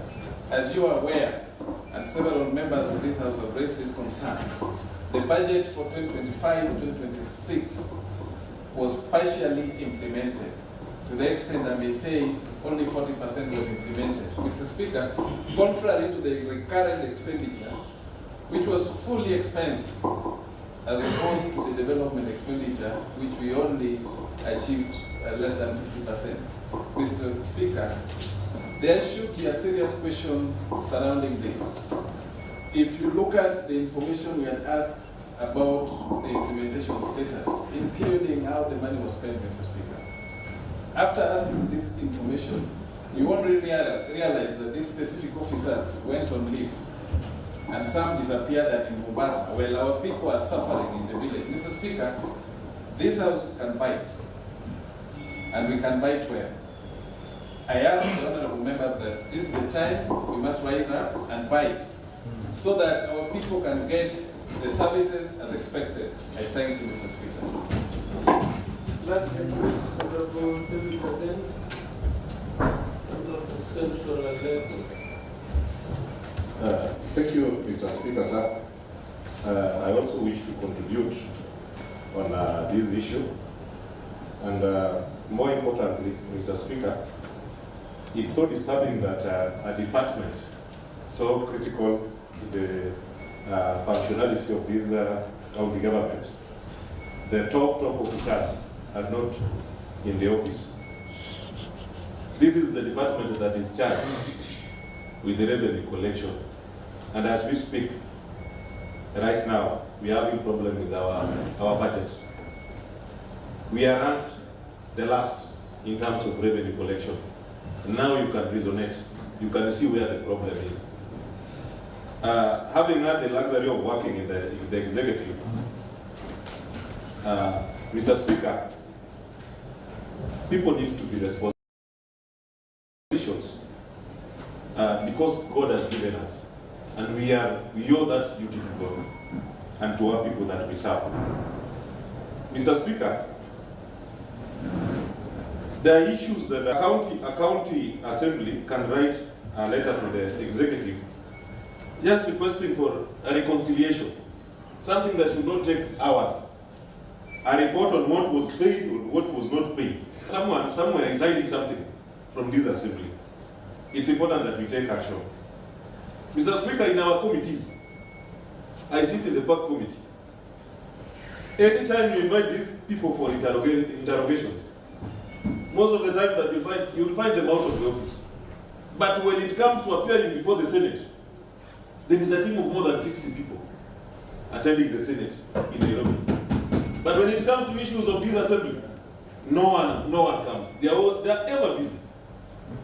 as you are aware, and several members of this House have raised this concern, the budget for 2025-2026 was partially implemented. To the extent I may say only 40% was implemented. Mr. Speaker, contrary to the recurrent expenditure, which was fully expensed, as opposed to the development expenditure, which we only achieved less than 50%. Mr. Speaker, there should be a serious question surrounding this. If you look at the information we had asked about the implementation status, including how the money was spent, Mr. Speaker, after asking this information, you only realize that these specific officers went on leave and some disappeared in Mombasa, while our people are suffering in the village. Mr. Speaker, this House can bite, and we can bite well. I ask the honorable members that this is the time we must rise up and bite, so that our people can get the services as expected. I thank you, Mr. Speaker. Last request, Honorable David Aden, of the Central Atlantic. Thank you, Mr. Speaker, sir. I also wish to contribute on this issue. And more importantly, Mr. Speaker, it's so disturbing that a department so critical to the functionality of this of the government, the top officers are not in the office. This is the department that is charged with the revenue collection. And as we speak, right now, we are having a problem with our budget. We are ranked the last in terms of revenue collection. Now you can resonate. You can see where the problem is. Having had the luxury of working in the executive, Mr. Speaker, people need to be responsible because God has given us, and we owe that duty to God and to our people that we serve. Mr. Speaker, there are issues that a county assembly can write a letter to the executive just requesting for a reconciliation, something that should not take hours. A report on what was paid or what was not paid. Someone somewhere is hiding something from this assembly. It's important that we take action. Mr. Speaker, in our committees, I sit in the park committee. Anytime you invite these people for interrogations, most of the time that you'll find them out of the office. But when it comes to appearing before the Senate, there is a team of more than 60 people attending the Senate in Nairobi. But when it comes to issues of this assembly, no one comes. They are ever busy.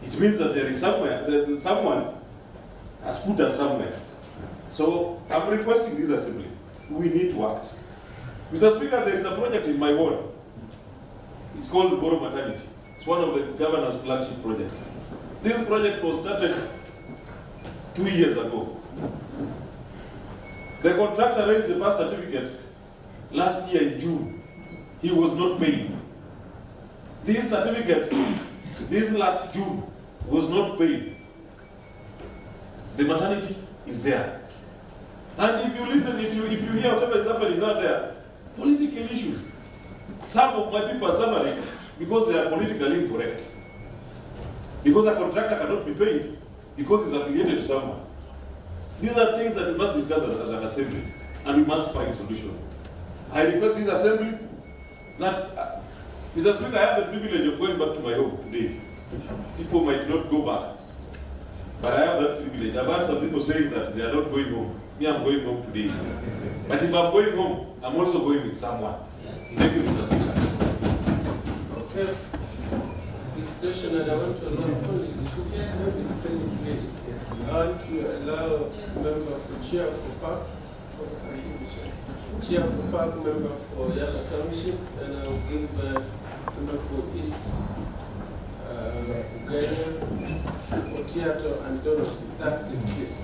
It means that there is someone has put us somewhere. So I'm requesting this assembly. We need to act. Mr. Speaker, there is a project in my ward. It's called Boro Maternity. It's one of the governor's flagship projects. This project was started 2 years ago. The contractor raised the first certificate last year in June. He was not paying. This certificate, this last June, was not paid. The maternity is there. And if you listen, if you hear whatever is happening out there, political issues. Some of my people are suffering because they are politically incorrect. Because a contractor cannot be paid, because he's affiliated to someone. These are things that we must discuss as an assembly, and we must find a solution. I request this assembly that, Mr. Speaker, I have the privilege of going back to my home today. People might not go back, but I have that privilege. I've heard some people saying that they are not going home. Me, I'm going home today. But if I'm going home, I'm also going with someone. Thank you, Mr. Speaker. Okay. With question, and I want to allow only two, maybe 20 minutes. I want to allow member for chair for park, member for Yala Township, and I'll give member for East Uganda, Otiato, and Dorothy. That's it, please.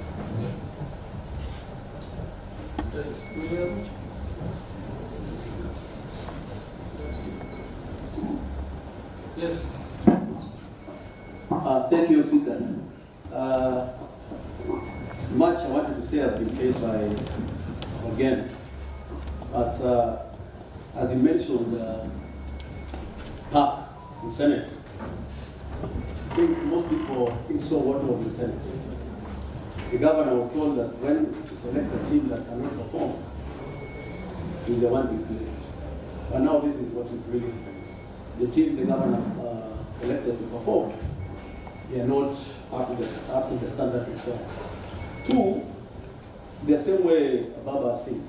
Yes, William. Yes. Thank you, Speaker. Much I wanted to say has been said by again, but as you mentioned, PAC in Senate. I think most people think so. What was in Senate? The governor was told that when you select a team that cannot perform, is the one we play. But now this is what is really happening. The team the governor selected to perform, they are not up to the standard required. Two, the same way Baba said,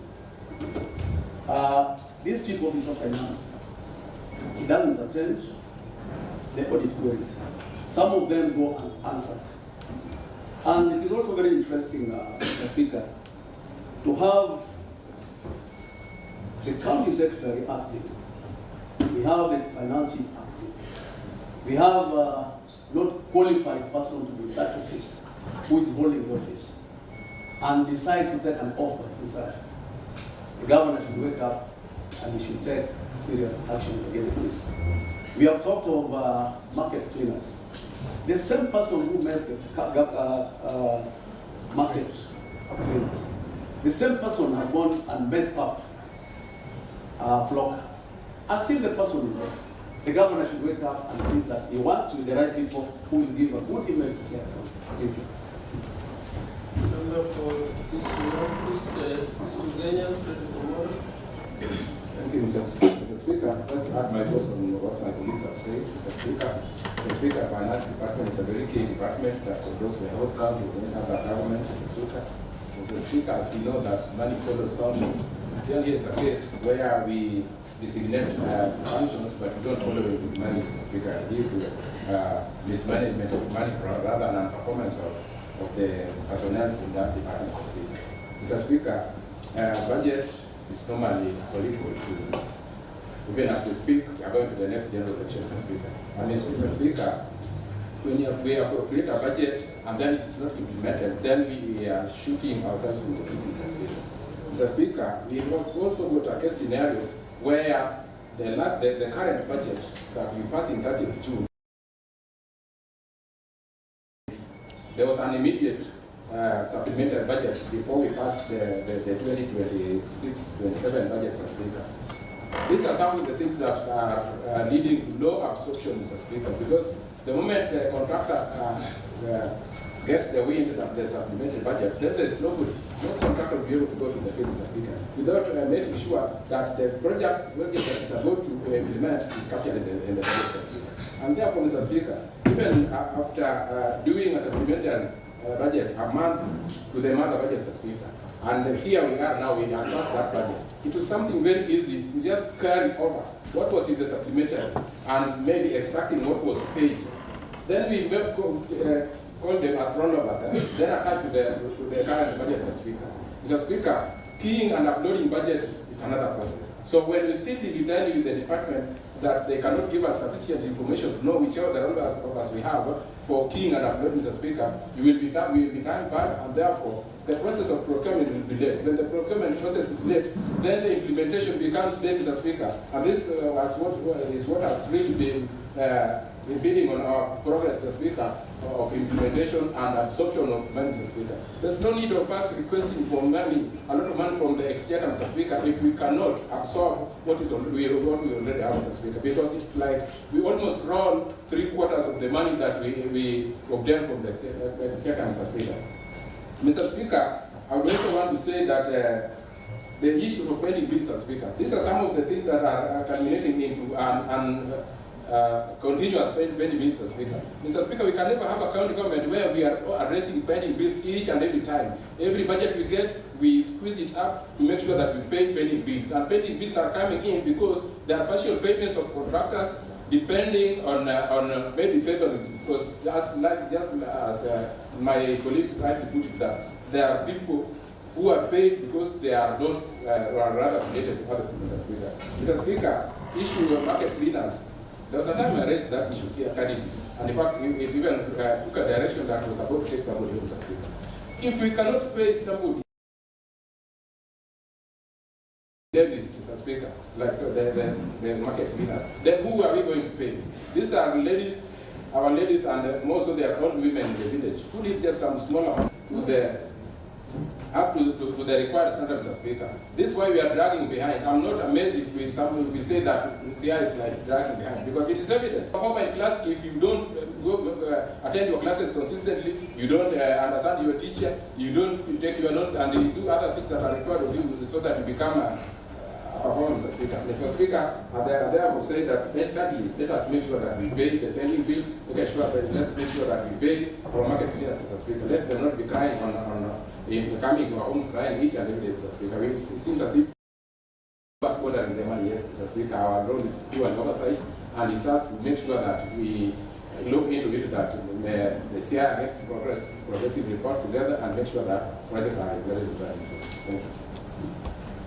this chief officer of finance, he doesn't attend the audit queries. Some of them go unanswered. And it is also very interesting, Mr. Speaker, to have the county secretary acting. We have the finance chief acting. We have not qualified person to be in that office who is holding the office and decides to take an offer himself. The governor should wake up and he should take serious actions against this. We have talked of market cleaners. The same person who messed the market cleaners, the same person has gone and messed up Flock. And still the person is there. The governor should wake up and see that he wants with the right people who will give a good image to Siaya. Thank you. Number for this Mr. Uganda, President Omoro. Thank you, Mr. Speaker. Just to add my thoughts on what my colleagues have said, Mr. Speaker, Finance Department is a very key department that controls the whole country and other government, Mr. Speaker. Mr. Speaker, as we know that money follows functions. Here is a case where we designate functions, but we don't follow it with money, Mr. Speaker, due to mismanagement of money rather than performance of the personnel in that department, Mr. Speaker. Mr. Speaker, budget is normally a political tool. Even as we speak, we are going to the next general election, Mr. Speaker. And Mr. Speaker, when we appropriate a budget and then it's not implemented, then we are shooting ourselves in the foot, Mr. Speaker. Mr. Speaker, we have also got a case scenario where the current budget that we passed in 30th June, there was an immediate supplementary budget before we passed the 2026-27 budget, Mr. Speaker. These are some of the things that are leading to low absorption, Mr. Speaker, because the moment the contractor gets the wind of the supplementary budget, then there is no contractor will be able to go to the field, Mr. Speaker, without making sure that the project that is about to implement is captured in the budget, Mr. Speaker. And therefore, Mr. Speaker, even after doing a supplementary budget a month to the mother budget, Mr. Speaker, and here we are now, we advance that budget. It was something very easy to just carry over what was in the supplementary and maybe extracting what was paid. Then we call them as rollovers, then attach to the current budget, Mr. Speaker. Mr. Speaker, keying and uploading budget is another process. So when we still dealing with the department that they cannot give us sufficient information to know whichever the rollovers we have for keying and uploading, Mr. Speaker, we will be time bad, and therefore the process of procurement will be late. When the procurement process is late, then the implementation becomes late, Mr. Speaker. And this is what has really been building on our progress, Mr. Speaker, of implementation and absorption of money, Mr. Speaker. There's no need of us requesting for money, a lot of money from the exchequer, Mr. Speaker, if we cannot absorb what we already have, Mr. Speaker, because it's like we almost roll 3/4 of the money that we obtain from the exchequer, Mr. Speaker. Mr. Speaker, I would also want to say that the issues of pending bills, Mr. Speaker, these are some of the things that are culminating into continuous pending bills, Mr. Speaker. Mr. Speaker, we can never have a county government where we are addressing pending bills each and every time. Every budget we get, we squeeze it up to make sure that we pay pending bills. And pending bills are coming in because there are partial payments of contractors depending on maybe federalism. Because just as my colleagues rightly put it, that there are people who are paid because they are not, or rather related to other people, Mr. Speaker. Mr. Speaker, issue of market cleaners. There was a time I raised that issue here, and in fact, it even took a direction that was about to take somebody, Mr. Speaker. If we cannot pay somebody, ladies, Mr. Speaker, like so the market cleaners, then who are we going to pay? These are ladies, our ladies, and most of them are old women in the village who need just some small amount to the up to the required standard, Mr. Speaker. This is why we are dragging behind. I'm not amazed if we say that Siaya is like dragging behind, because it is evident. Perform in class, if you don't attend your classes consistently, you don't understand your teacher, you don't take your notes, and you do other things that are required of you so that you become a performer, Mr. Speaker. Mr. Speaker, I therefore say that let us make sure that we pay the pending bills. Let's make sure that we pay our market cleaners, Mr. Speaker. Let them not be crying in coming to our homes crying each and every day, Mr. Speaker. It seems as if we are squandering the money yet, Mr. Speaker. Our role is to do an oversight, and it's us to make sure that we look into it, that the Siaya next progressive report together and make sure that projects are implemented. Thank you.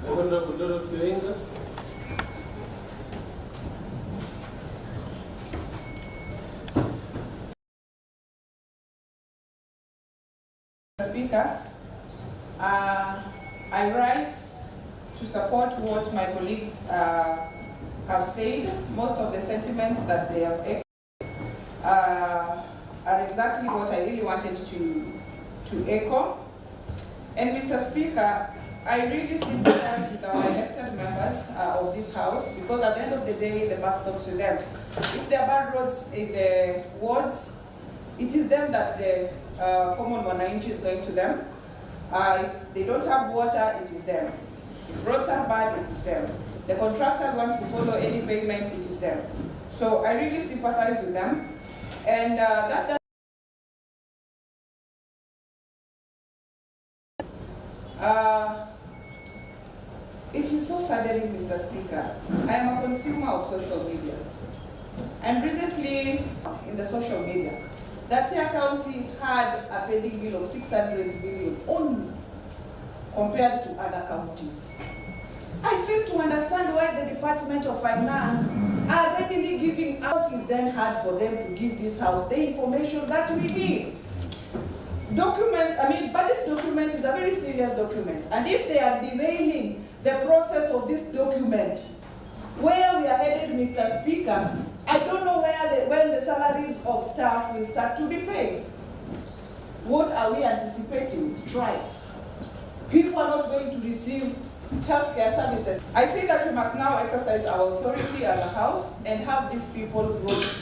Honorable Dr. Kiwenga. Speaker, I rise to support what my colleagues have said. Most of the sentiments that they have echoed are exactly what I really wanted to echo. And Mr. Speaker, I really sympathize with our elected members of this House, because at the end of the day, the buck stops with them. If there are bad roads in the wards, it is them that the common wananchi is going to them. If they don't have water, it is them. If roads are bad, it is them. The contractors wants to follow any payment, it is them. So I really sympathize with them. And that does it is so saddening, Mr. Speaker. I am a consumer of social media. And recently, in the social media, that Siaya County had a pending bill of 600 million only compared to other counties. I fail to understand why the Department of Finance are readily giving out. It is then hard for them to give this House the information that we need. Budget document is a very serious document, and if they are derailing the process of this document, where we are headed, Mr. Speaker, I don't know when the salaries of staff will start to be paid. What are we anticipating? Strikes. People are not going to receive healthcare services. I say that we must now exercise our authority as a House and have these people brought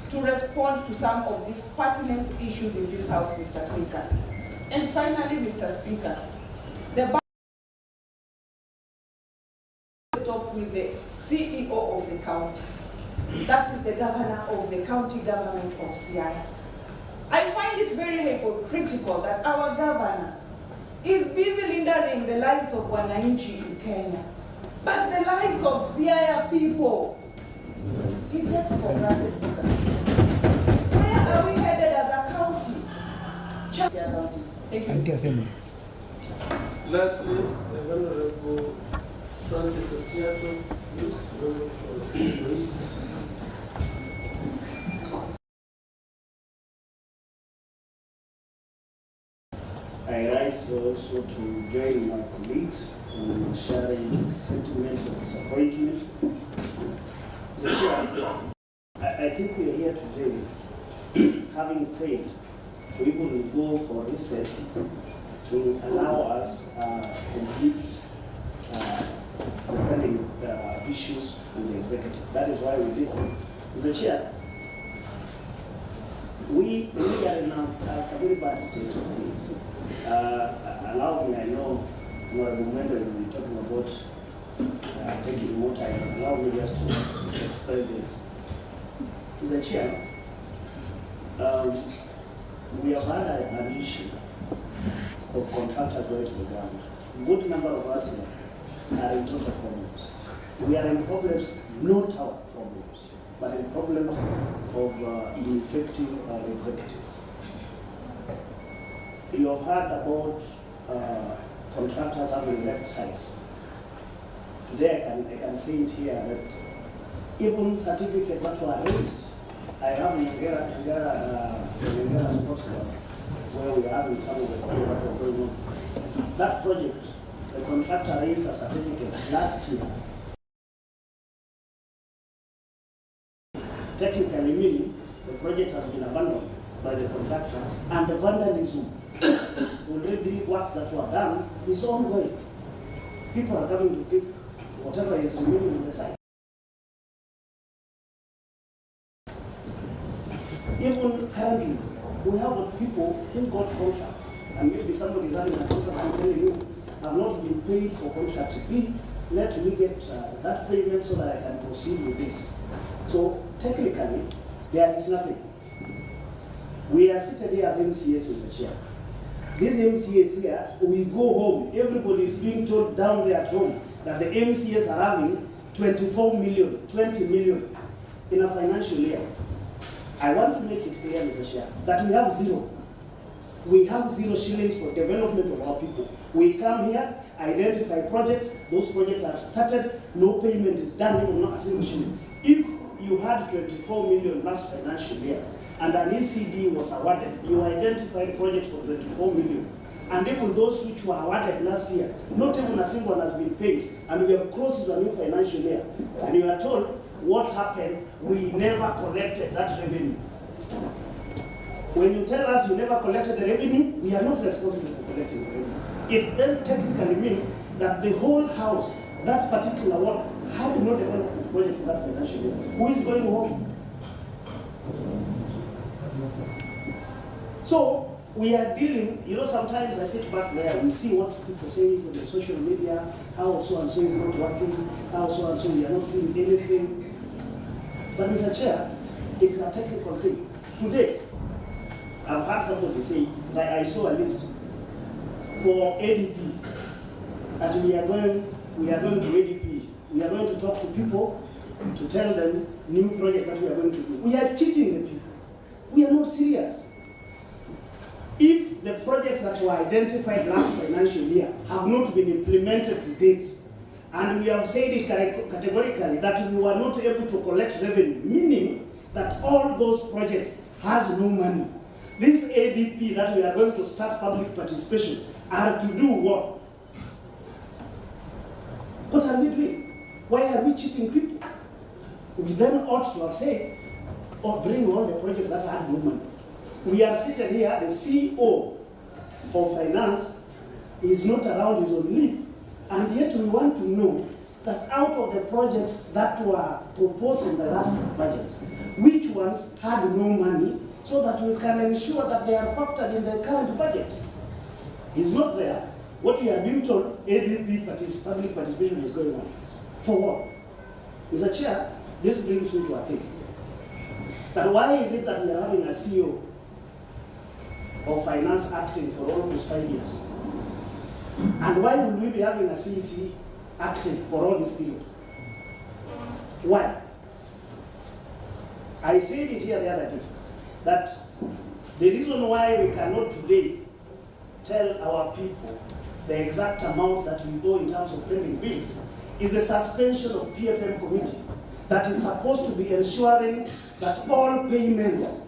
to respond to some of these pertinent issues in this House, Mr. Speaker. And finally, Mr. Speaker, the stop with the CEO of the county. That is the governor of the county government of Siaya. I find it very hypocritical that our governor is busy lindering the lives of wananchi in Kenya, but the lives of Siaya people, he takes for granted. Where are we headed as a county? Just Siaya County. Thank you, Mr. Speaker. Lastly, the Honorable Francis Otiato, please, member for the East. I rise also to join my colleagues in sharing sentiments of disappointment. I I think we are here today having failed to even go for recess to allow us complete the pending issues with the executive. That is why we did it. Mr. Chair, we are in a very bad state of things. Allow me, I know Honorable Member will be talking about taking more time. Allow me just to express this. Mr. Chair, we have had an issue of contractors going to the ground. A good number of us here are in total problems. We are in problems, not our problems, but in problems of ineffective executive. You have heard about contractors having left sites. Today I can say it here that even certificates that were raised, I have in Ngera Sports Club, where we are having some of the projects that were going on. That project, the contractor raised a certificate last year. Technically meaning, the project has been abandoned by the contractor, and the vandalism already works that were done is ongoing. People are coming to pick whatever is remaining in the site. Even currently, we have people who got contract, and maybe somebody is having a contract and telling you, I've not been paid for contract. Please let me get that payment so that I can proceed with this. So technically, there is nothing. We are seated here as MCS with the chair. These MCS here, we go home, everybody is being told down there at home that the MCS are having 24 million, 20 million in a financial year. I want to make it clear, Mr. Chair, that we have zero. We have 0 shillings for development of our people. We come here, identify projects, those projects are started, no payment is done, even not a single shilling. If you had 24 million last financial year, and an ECD was awarded, you identified projects for 24 million. And even those which were awarded last year, not even a single one has been paid. And we have closed the new financial year. And you are told what happened, we never collected that revenue. When you tell us you never collected the revenue, we are not responsible for collecting the revenue. It then technically means that the whole house, that particular one, had no development project in that financial year. Who is going home? So we are dealing, you know, sometimes I sit back there, we see what people say from the social media, how so and so is not working, how so and so we are not seeing anything. But Mr. Chair, it is a technical thing. Today, I've heard somebody say that I saw a list for ADP, and we are going to ADP. We are going to talk to people to tell them new projects that we are going to do. We are cheating the people. We are not serious. If the projects that were identified last financial year have not been implemented to date, and we have said it categorically that we were not able to collect revenue, meaning that all those projects has no money. This ADP that we are going to start public participation are to do what? What are we doing? Why are we cheating people? We then ought to have said, or bring all the projects that had no money. We are seated here, the CEO of finance is not around, he's on leave. And yet we want to know that out of the projects that were proposed in the last budget, which ones had no money, so that we can ensure that they are factored in the current budget. He's not there. What we are being told, ADP public participation is going on. For what? Mr. Chair, this brings me to a thing. That why is it that we are having a CEO of finance acting for almost 5 years? And why would we be having a CEC acting for all this period? Why? I said it here the other day, that the reason why we cannot today tell our people the exact amounts that we owe in terms of pending bills is the suspension of PFM committee that is supposed to be ensuring that all payments,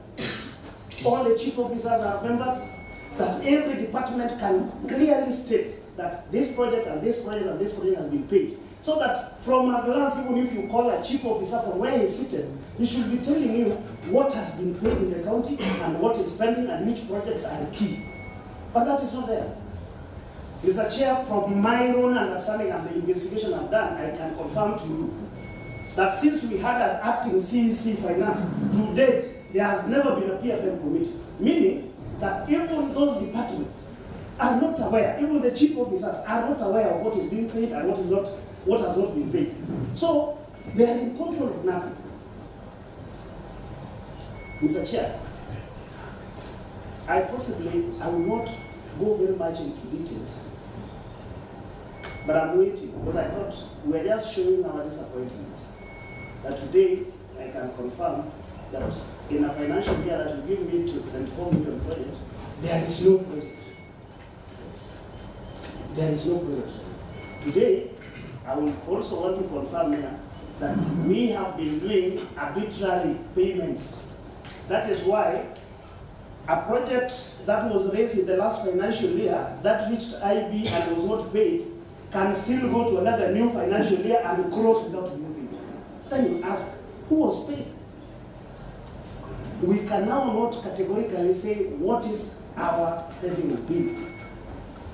all the chief officers are members, that every department can clearly state that this project and this project and this project has been paid, So that from a glance, even if you call a chief officer from where he's seated, he should be telling you what has been paid in the county and what is pending and which projects are key. But that is not there. Mr. Chair, from my own understanding and the investigation I've done, I can confirm to you that since we had as acting CEC Finance, to date, there has never been a PFM committee. Meaning that even those departments are not aware, even the chief officers are not aware of what is being paid and what has not been paid. So they are in control of nothing. Mr. Chair, I will not go very much into details, but I'm waiting because I thought we were just showing our disappointment. That today I can confirm that in a financial year that will give me to 24 million projects, there is no project. There is no project. Today, I will also want to confirm here that we have been doing arbitrary payments. That is why a project that was raised in the last financial year that reached IB and was not paid can still go to another new financial year and close without being paid. Then you ask, who was paid? We can now not categorically say what is our pending bill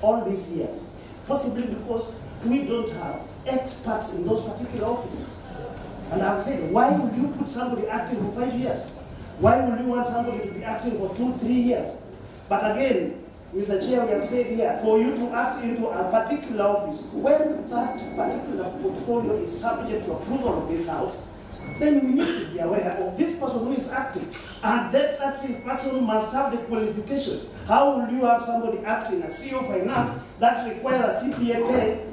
all these years, possibly because we don't have experts in those particular offices. And I've said, why would you put somebody acting for 5 years? Why would you want somebody to be acting for 2-3 years? But again, Mr. Chair, we have said here, for you to act into a particular office, when that particular portfolio is subject to approval of this House, then we need to be aware of this person who is acting. And that acting person must have the qualifications. How will you have somebody acting as CEO Finance that requires a CPA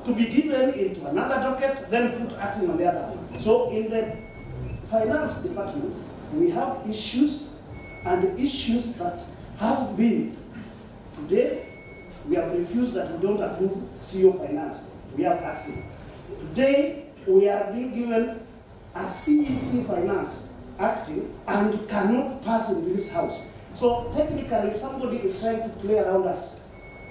to be given into another docket, then put acting on the other one? So in the Finance Department, we have issues, and issues that have been. Today, we have refused that we don't approve CEO Finance. We have acting. Today, we are being given a CEC Finance acting and cannot pass in this House. So technically, somebody is trying to play around us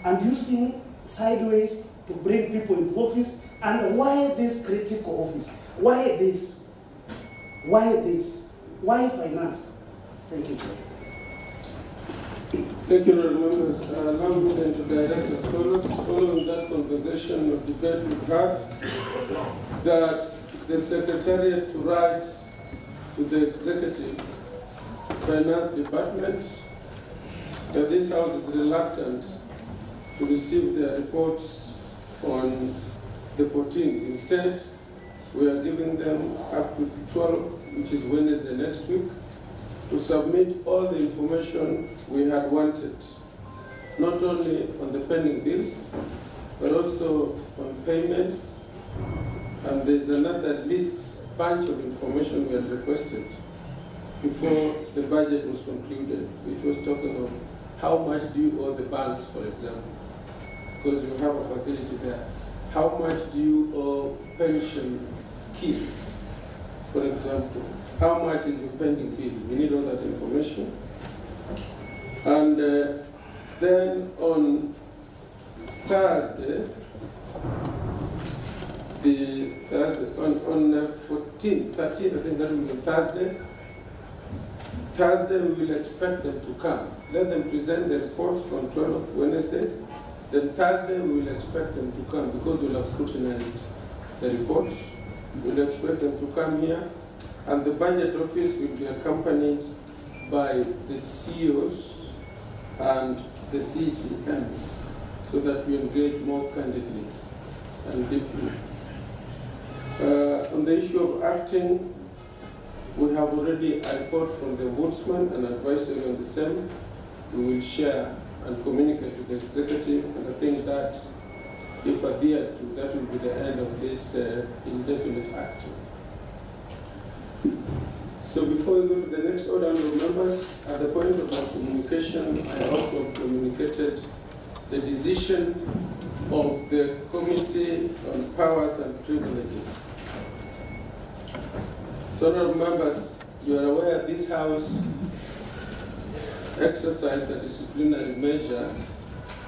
and using sideways to bring people into office. And why this critical office? Why this? Why this? Why finance? Thank you, Chair. Thank you, members. Now move into Director Soros. Following that conversation of debate we've had, that the Secretariat to write to the Executive Finance Department that this House is reluctant to receive their reports on the 14th. Instead, we are giving them up to 12th, which is Wednesday next week, to submit all the information we had wanted, not only on the pending bills, but also on payments. And there's another bunch of information we had requested before the budget was concluded. It was talking of how much do you owe the banks, for example, because you have a facility there. How much do you owe pension schemes, for example? How much is the pending bill? We need all that information. And then on Thursday, on 13th, I think that will be Thursday. Thursday, we will expect them to come. Let them present the reports on 12th, Wednesday. Then Thursday, we will expect them to come because we'll have scrutinized the reports. We'll expect them to come here. And the budget office will be accompanied by the CEOs and the CCMs so that we engage more candidly and deeply. On the issue of acting, we have already a report from the Ombudsman and advisory on the same. We will share and communicate with the executive, and I think that if adhered to, that will be the end of this indefinite acting. So before we go to the next order of members, at the point of our communication, I also communicated the decision of the Committee on Powers and Privileges. So, honorable members, you are aware this House exercised a disciplinary measure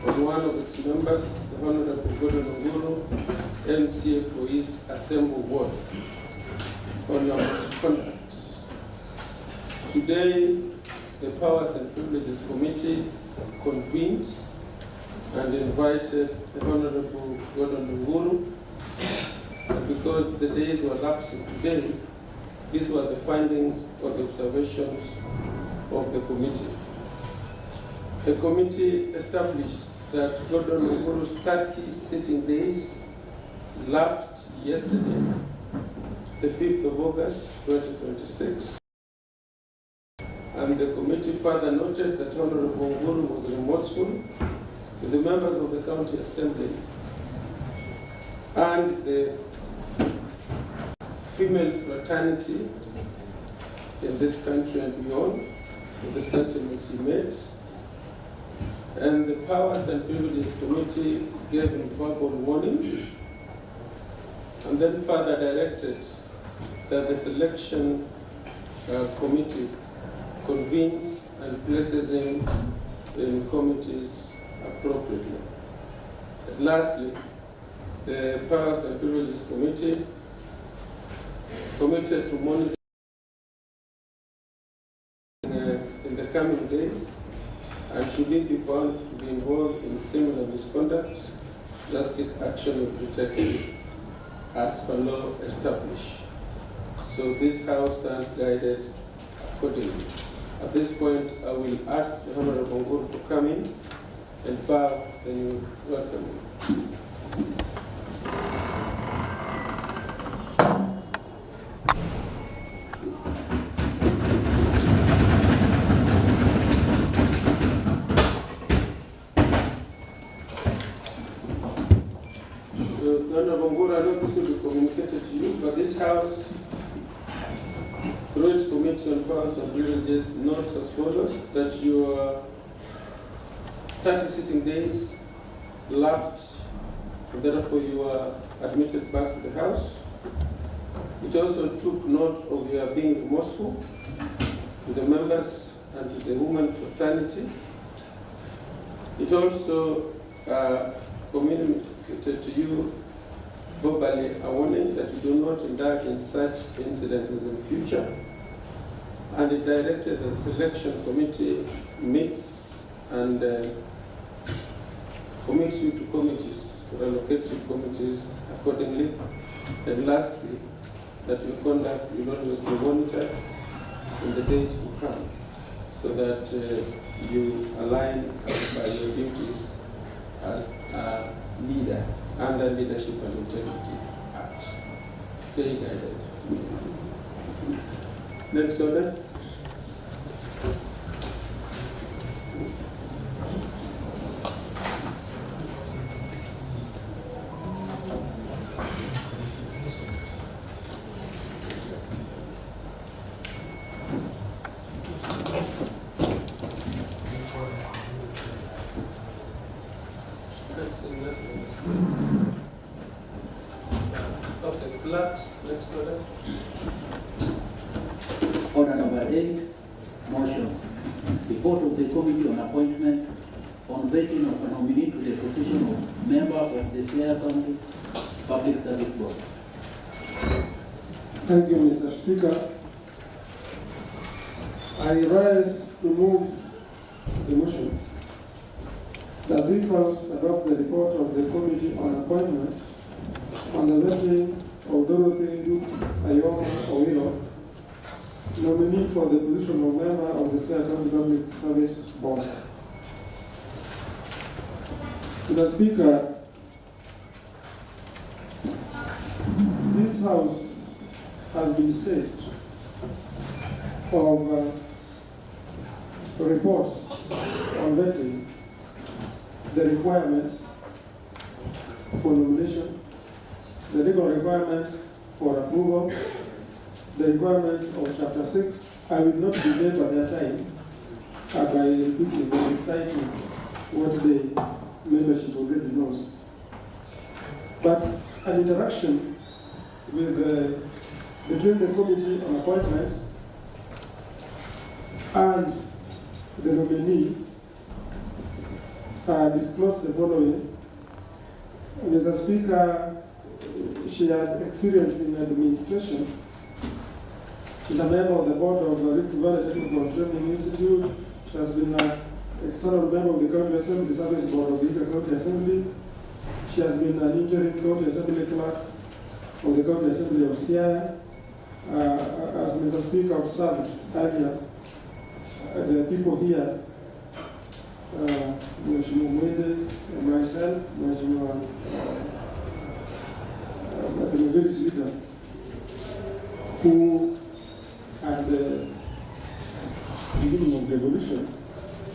on one of its members, the Honorable Gordon Onguru, MCA for East Assembly Ward, on your misconduct. Today, the Powers and Privileges Committee convened and invited the Honorable Gordon Onguru, and because the days were lapsing today, these were the findings or the observations of the committee. The committee established that Gordon Onguru's 30 sitting days lapsed yesterday, the 5th of August 2026. And the committee further noted that Honorable Onguru was remorseful to the members of the County Assembly and the female fraternity in this country and beyond for the sentiments he made. And the Powers and Privileges Committee gave him verbal warning and then further directed that the selection committee convenes and places him in committees appropriately. And lastly, the Powers and Privileges Committee committed to monitor in the coming days, and should he be found to be involved in similar misconduct, drastic action will be taken as per law established. So this House stands guided accordingly. At this point, I will ask the Honorable Onguru to come in and bow, then you welcome him. So, Honorable Onguru, I know this will be communicated to you, but this House, through its Committee on Powers and Privileges, notes as follows: that your 30 sitting days lapsed, and therefore you are admitted back to the House. It also took note of your being remorseful to the members and to the women fraternity. It also communicated to you verbally a warning that you do not indulge in such incidences in future, and it directed that the selection committee meets and commits you to committees, or allocates you committees accordingly. And lastly, that your conduct will always be monitored in the days to come, so that you align by your duties as a leader under Leadership and Integrity Act. Stay guided. Next order. Okay, clerks, next order. Order number 8, motion. Report of the Committee on Appointment on vetting of a nominee to the position of member of the Siaya County Public Service Board. Thank you, Mr. Speaker. I rise to move the motion that this House adopt the report of the Committee on Appointments on the vetting of Dorothy Duke Ayoma Owino, nominee for the position of member of the Siaya County Public Service Board. Mr. Speaker, this House has been seized of reports on vetting, the requirements for nomination, the legal requirements for approval, the requirements of Chapter 6. I will not belabor their time by repeating or reciting what the membership already knows. But an interaction with between the Committee on Appointments and the nominee disclose the following. Mr. Speaker, she had experience in administration. She's a member of the board of the Rift Valley Technical Training Institute. She has been an external member of the County Assembly Service Board of the Ika County Assembly. She has been an interim County Assembly clerk of the County Assembly of Siaya. As Mr. Speaker observed earlier, the people here, Mheshimiwa Mwende, myself, Mheshimiwa the majority leader, who at the beginning of the revolution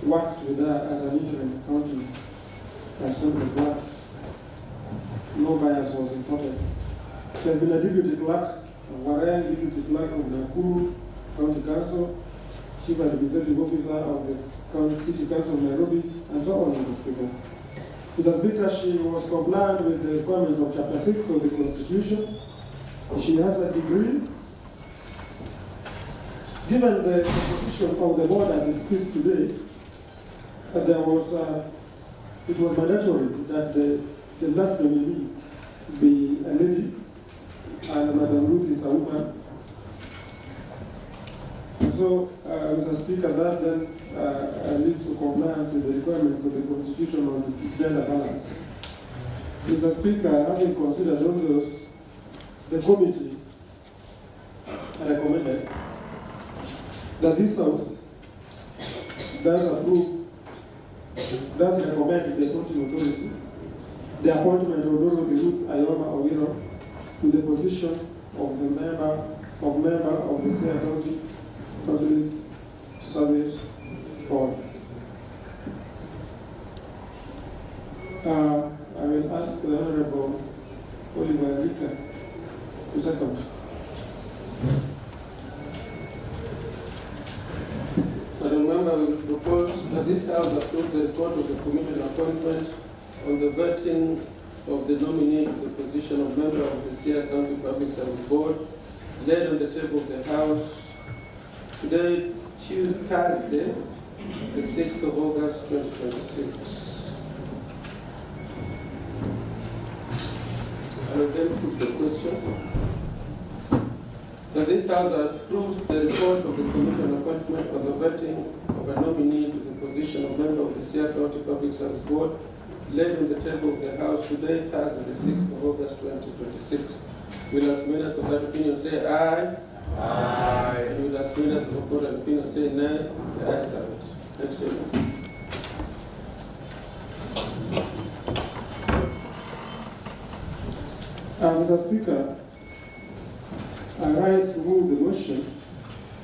worked with her as an interim county assembly clerk. No bias was imported. She has been a deputy clerk of Warren, deputy clerk of Nakuru County Council, chief administrative officer of the City Council of Nairobi, and so on, Mr. Speaker. Mr. Speaker, she was compliant with the requirements of Chapter 6 of the Constitution. She has a degree. Given the composition of the board as it sits today, it was mandatory that the last nominee be a lady, and Madam Ruth is a woman. So, Mr. Speaker, that then leads to compliance with the requirements of the Constitution on gender balance. Mr. Speaker, having considered all those, the committee recommended that this House does recommend the appointing authority the appointment of Dorothy Ruth Ayoma Owino to the position of the member of the Siaya County Public Service Board. I will ask the Honorable Oliver Rita to second. Madam Member, we propose that this House approve the report of the Committee on Appointment on the vetting of the nominee to the position of member of the Siaya County Public Service Board, laid on the table of the House today, Thursday, the 6th of August, 2026. I will then put the question that this House approves the report of the Committee on Appointment on the vetting of a nominee to the position of member of the Siaya County Public Service Board, laid on the table of the House today, Thursday, the 6th of August, 2026. Will as members of that opinion say aye? Aye. And will as members of that opinion say nay? The ayes have it. Next item. Mr. Speaker, I rise to move the motion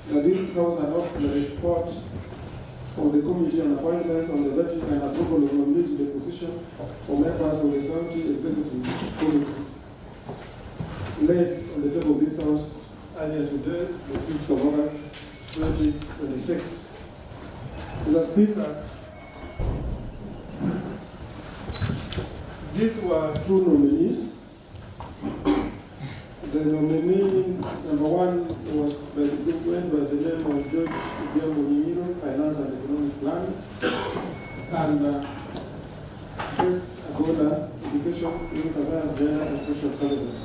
that this House adopt the report of the Committee on Appointments on the vetting and approval of nominees to the position of members of the County Executive Committee, laid on the table of this House earlier today, the 6th of August, 2026. Mr. Speaker, these were two nominees. The nominee number one was went by the name of George Idiamo, Finance and Economic Plan, and Chris Agola, Education, Youth Affairs, Gender and Social Services.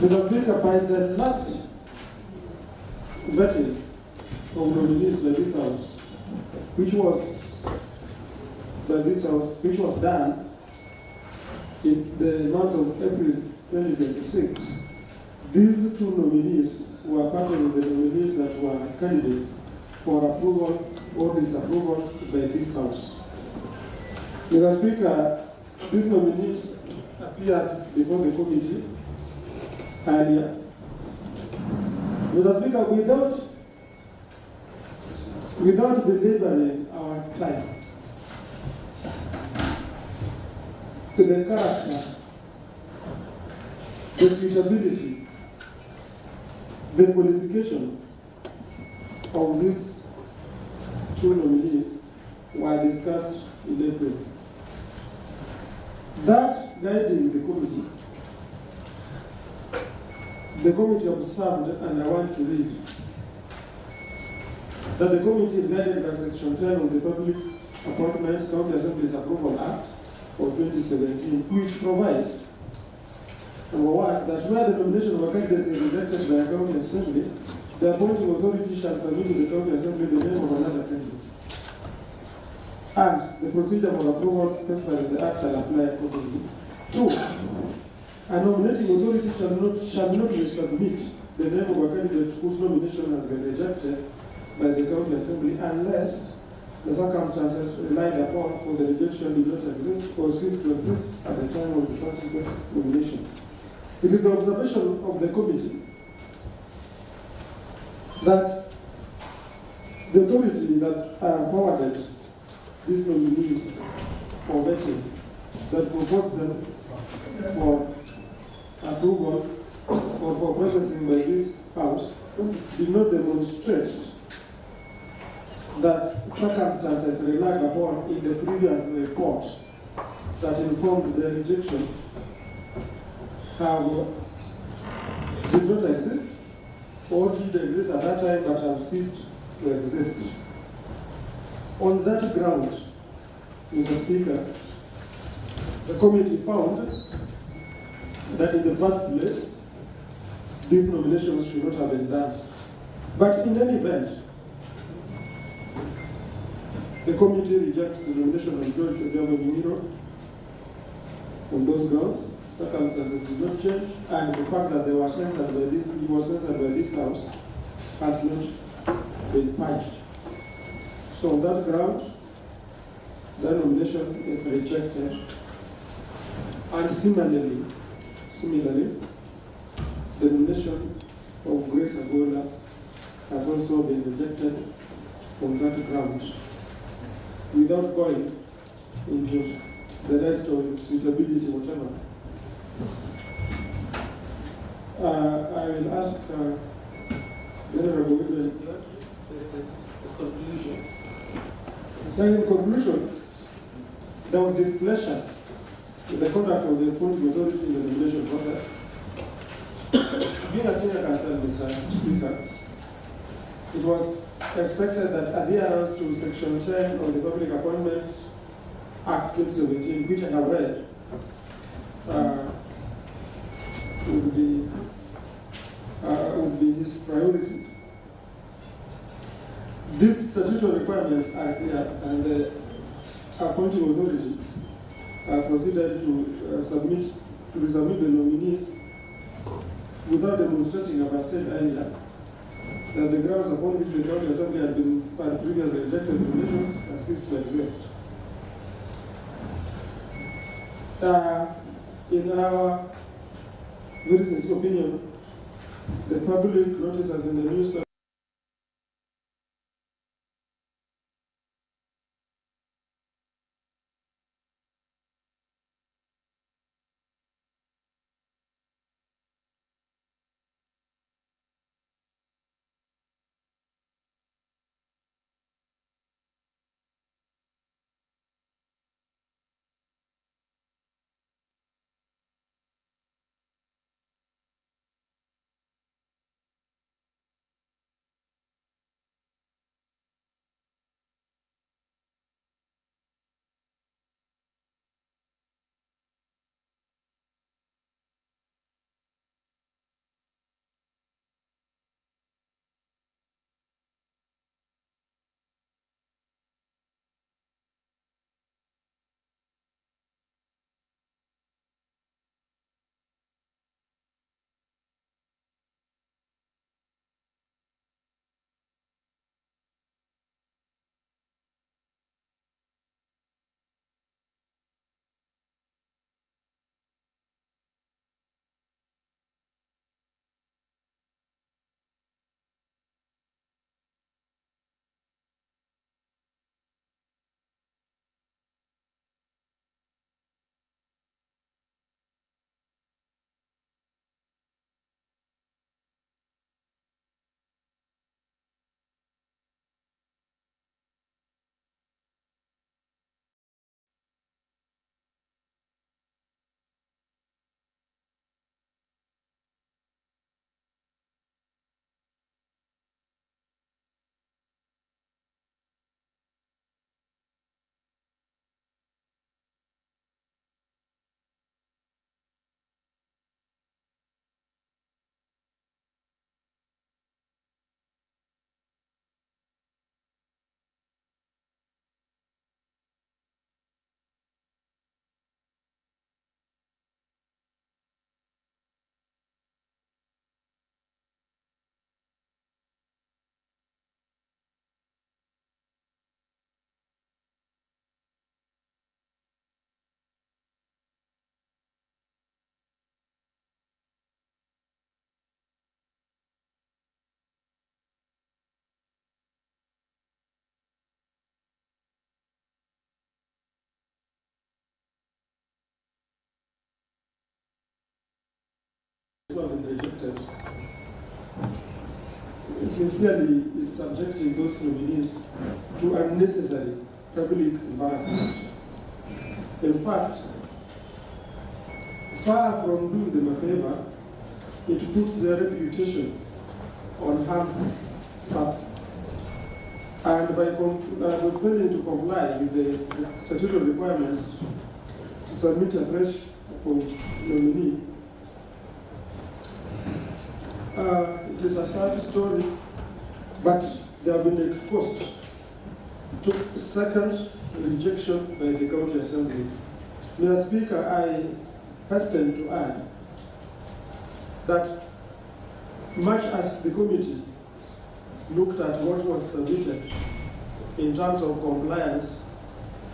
Mr. Speaker, by the last vetting of nominees by this House, which was done in the month of April 2026, these two nominees were part of the nominees that were candidates for approval or disapproval by this House. Mr. Speaker, these nominees appeared before the committee earlier. Mr. Speaker, without belaboring our time, to the character, the suitability, the qualification of these two nominees were discussed in April. That guiding the committee the committee observed, and I want to read, that the committee is guided by Section 10 of the Public Appointments County Assembly's Approval Act of 2017, which provides, number one, that where the nomination of a candidate is rejected by a county assembly, the appointing authority shall submit to the county assembly the name of another candidate. And the procedure for approval specified in the act shall apply accordingly. Two, a nominating authority shall not resubmit the name of a candidate whose nomination has been rejected by the county assembly unless the circumstances relied upon for the rejection did not exist or cease to exist at the time of the subsequent nomination. It is the observation of the committee that the authority that forwarded these nominees for vetting, that proposed them for approval or for processing by this House, did not demonstrate that circumstances relied upon in the previous report that informed the rejection did not exist or did exist at that time but have ceased to exist. On that ground, Mr. Speaker, the committee found that in the first place, these nominations should not have been done. But in any event, the committee rejects the nomination of George Ojabo Miniro on those grounds. Circumstances did not change, and the fact that they were censored by he was censored by this House has not been purged. So on that ground, the nomination is rejected. And similarly, the nomination of Grace Agola has also been rejected on that ground, without going into the rest of its suitability, whatever. I will ask Venerable William. The conclusion. So in conclusion, there was displeasure with the conduct of the appointing authority in the nomination process. Being a senior counsel, Mr. Speaker, it was expected that adherence to Section 10 of the Public Appointments Act 2017, which I have read, would be his priority. These statutory requirements are clear, and the appointing authority proceeded to resubmit the nominees without demonstrating, as I said earlier, that the grounds upon which the County Assembly had previously rejected the nominations have ceased to exist. In our very sincere opinion, the public notices in the newspaper have been rejected sincerely is subjecting those nominees to unnecessary public embarrassment. In fact, far from doing them a favor, it puts their reputation on harm's path. And by failing to comply with the statutory requirements to submit a fresh nominee, it is a sad story, but they have been exposed to second rejection by the County Assembly. Mr. Speaker, I hasten to add that much as the committee looked at what was submitted in terms of compliance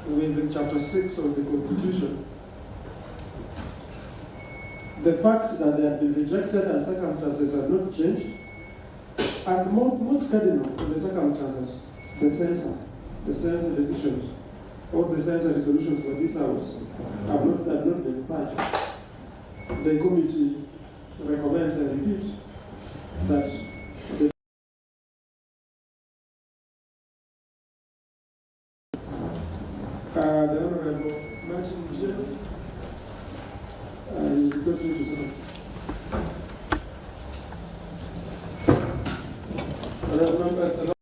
with Chapter 6 of the Constitution, the fact that they have been rejected and circumstances have not changed, and most cardinal in the circumstances, the censor decisions or the censor resolutions for this House have not been passed. The committee recommends and repeats that the Honorable Martin Dion is requesting to second. Honorable members, the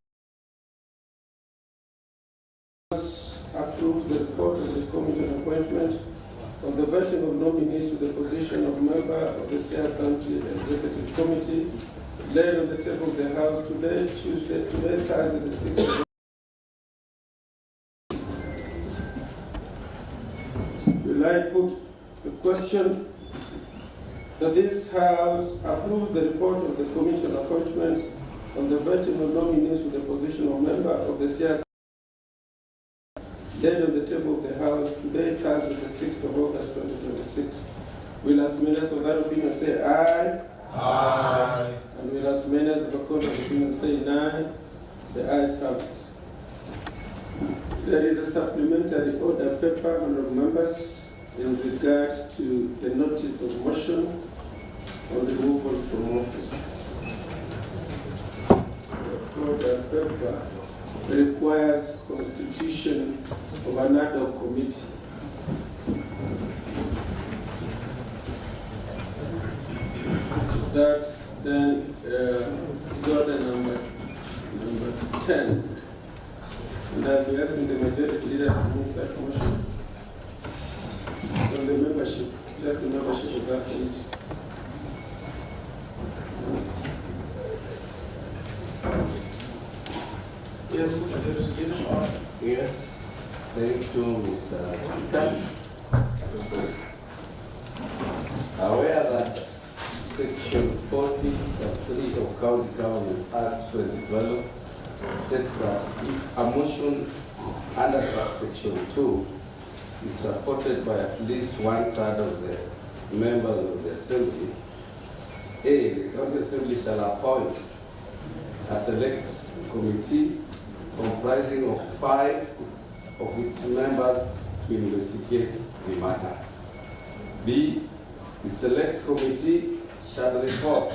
House approves the report of the Committee on Appointment on the vetting of nominees to the position of member of the Siaya County Executive Committee, laid on the table of the House today, Thursday, Thursday the 6th of Will I put the question that this House approves the report of the Committee on Appointments on the vetting of nominees to the position of member of the Siaya laid on the table of the House today, Thursday, the 6th of August, 2026. Will as many as of that opinion say aye? Aye. And will as many as of a court of opinion say nay? The ayes have it. There is a supplementary order paper, honorable members, in regards to the notice of motion on removal from office. The order paper requires constitution of an ad hoc committee. That's then order number 10. And I'll be asking the majority leader to move that motion on the membership, just the membership of that committee. Yes, Yes, thank you, Mr. Speaker. Aware that Section 40.3 of County Government Act 2012 states that if a motion under subsection 2 is supported by at least 1/3 of the members of the Assembly, A, the County Assembly shall appoint a select committee comprising of 5 of its members to investigate the matter. B, the select committee shall report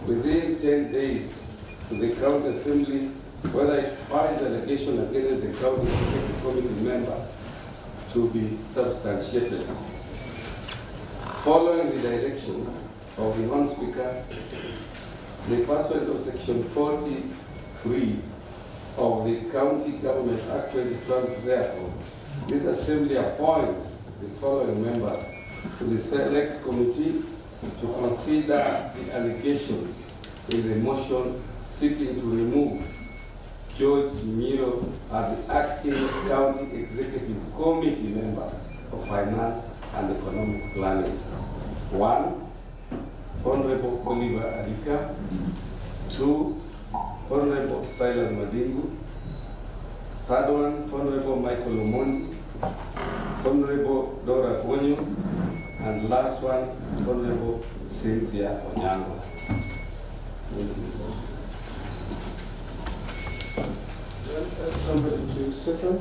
within 10 days to the County Assembly whether it finds allegation against the County Committee member to be substantiated. Following the direction of the Honorable Speaker, the pursuant of Section 43 of the County Government Act 2012, therefore, this Assembly appoints the following members to the Select Committee to consider the allegations in the motion seeking to remove George Miro as the acting County Executive Committee member for Finance and Economic Planning. 1, Honorable Oliver Adika. 2, Honorable Silas Madingu. 3rd one, Honorable Michael Omondi. Honorable Dora Bonyo. And last one, Honorable Cynthia Onyango. Ask somebody to second,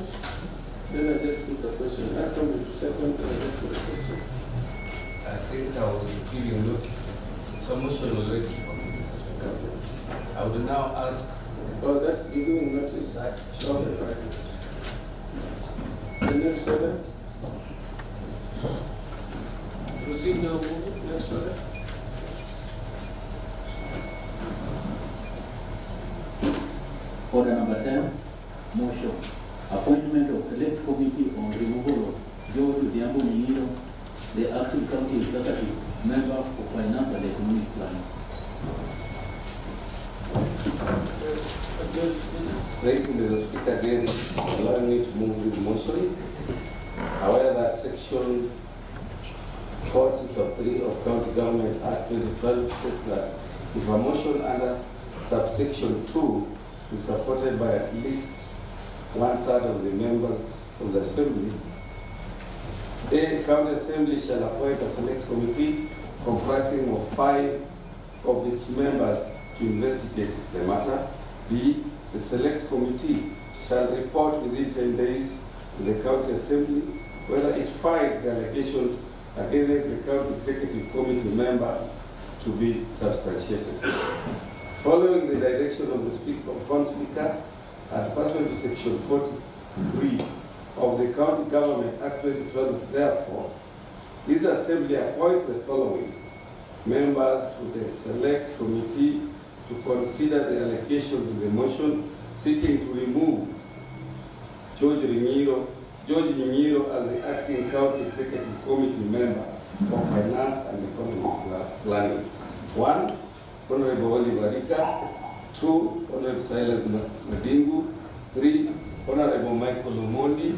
then I just put the question. Ask somebody to second, then I just put the question. I think I was giving notice. It's a motion already. I would now ask. Oh, that's you doing notice. That's okay, fine. The next order. Proceed now. Next order. Order number 10, motion. Appointment of Select Committee on removal of George Diambo Miniro, the acting county executive member for finance and economic planning. Thank you, Mr. Speaker, again, allowing me to move this motion. However, that section 40 of County Government Act 2012 states that if a motion under subsection 2 is supported by at least 1/3 of the members of the Assembly, the County Assembly shall appoint a select committee comprising of 5 of its members to investigate the matter. B, the select committee shall report within 10 days to the County Assembly whether it finds the allegations against the County Executive Committee member to be substantiated. Following the direction of the Speaker, and pursuant to Section 43 of the County Government Act 2012, therefore, this Assembly appoints the following members to the Select Committee to consider the allegations in the motion seeking to remove George Nyimiro as the acting County Executive Committee member for Finance and Economic Planning. 1, Honorable Oliver Rika. 2, Honorable Silas Madingu. 3, Honorable Michael Omondi.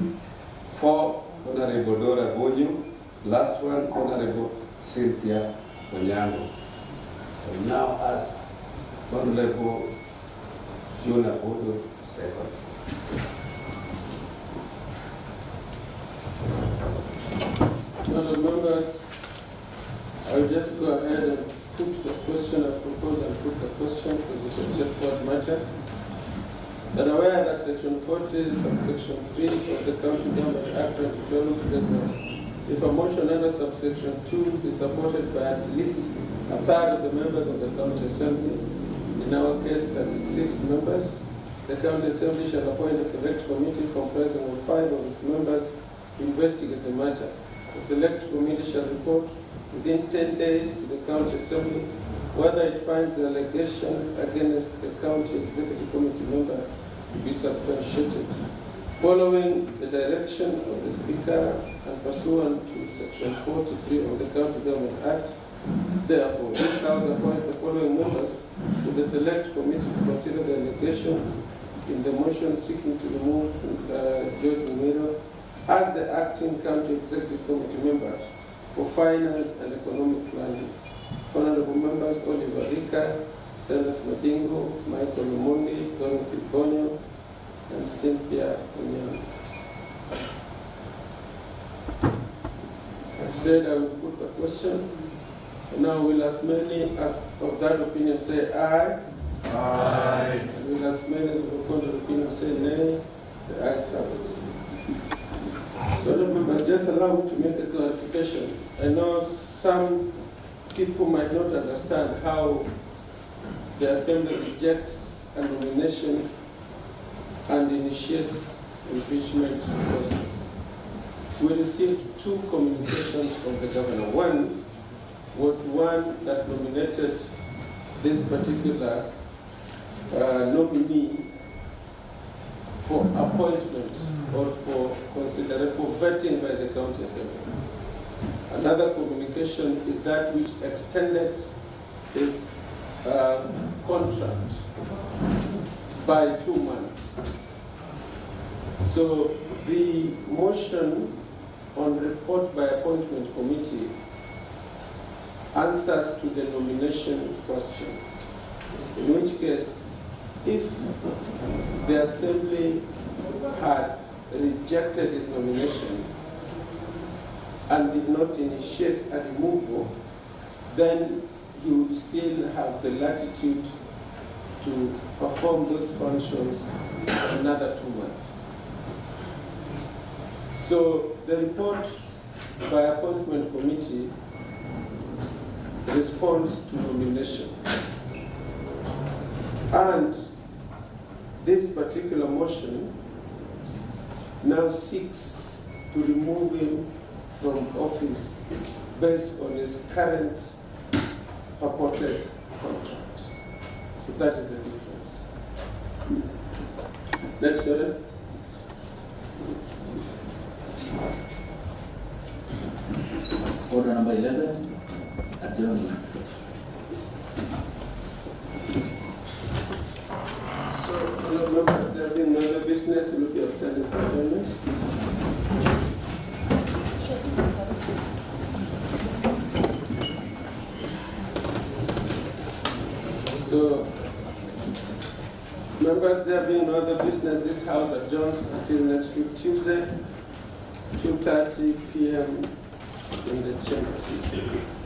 4, Honorable Dora Bonyo. Last one, Honorable Cynthia Onyango. I will now ask Honorable Jonah Bodo second. Honourable members, I'll just go ahead and put the question, I propose and put the question because it's a straightforward matter. That aware that Section 40, subsection 3 of the County Government Act 2012 says that if a motion under subsection 2 is supported by at least 1/3 of the members of the County Assembly, in our case 36 members, the County Assembly shall appoint a select committee comprising of 5 of its members to investigate the matter. The select committee shall report within 10 days to the County Assembly whether it finds the allegations against the County Executive Committee member to be substantiated. Following the direction of the Speaker and pursuant to Section 43 of the County Government Act, therefore, this House appoints the following members to the Select Committee to consider the allegations in the motion seeking to remove George Nyimiro as the acting County Executive Committee member for Finance and Economic Planning. Honorable members Oliver Rika, Silas Madingo, Michael Omondi, Dorothy Bonyo, and Cynthia Onyango. I said I will put the question. And now will as many as of that opinion say aye? Aye. And will as many as of the opinion say nay? The ayes have it. So the members, just allow me to make a clarification. I know some people might not understand how the Assembly rejects a nomination and initiates impeachment process. We received 2 communications from the governor. One was one that nominated this particular nominee for appointment or for consideration for vetting by the County Assembly. Another communication is that which extended his contract by 2 months. So the motion on report by appointment committee answers to the nomination question, in which case, if the Assembly had rejected his nomination and did not initiate a removal, then he would still have the latitude to perform those functions for another 2 months. So the report by appointment committee responds to nomination. And this particular motion now seeks to remove him from office based on his current purported contract. So that is the difference. Next order. Order number 11, adjournment. So, honourable members, there being no other business, will be abstaining for adjournment. So, members, there being no other business, this House adjourns until next week, Tuesday, 2:30 p.m. in the chambers.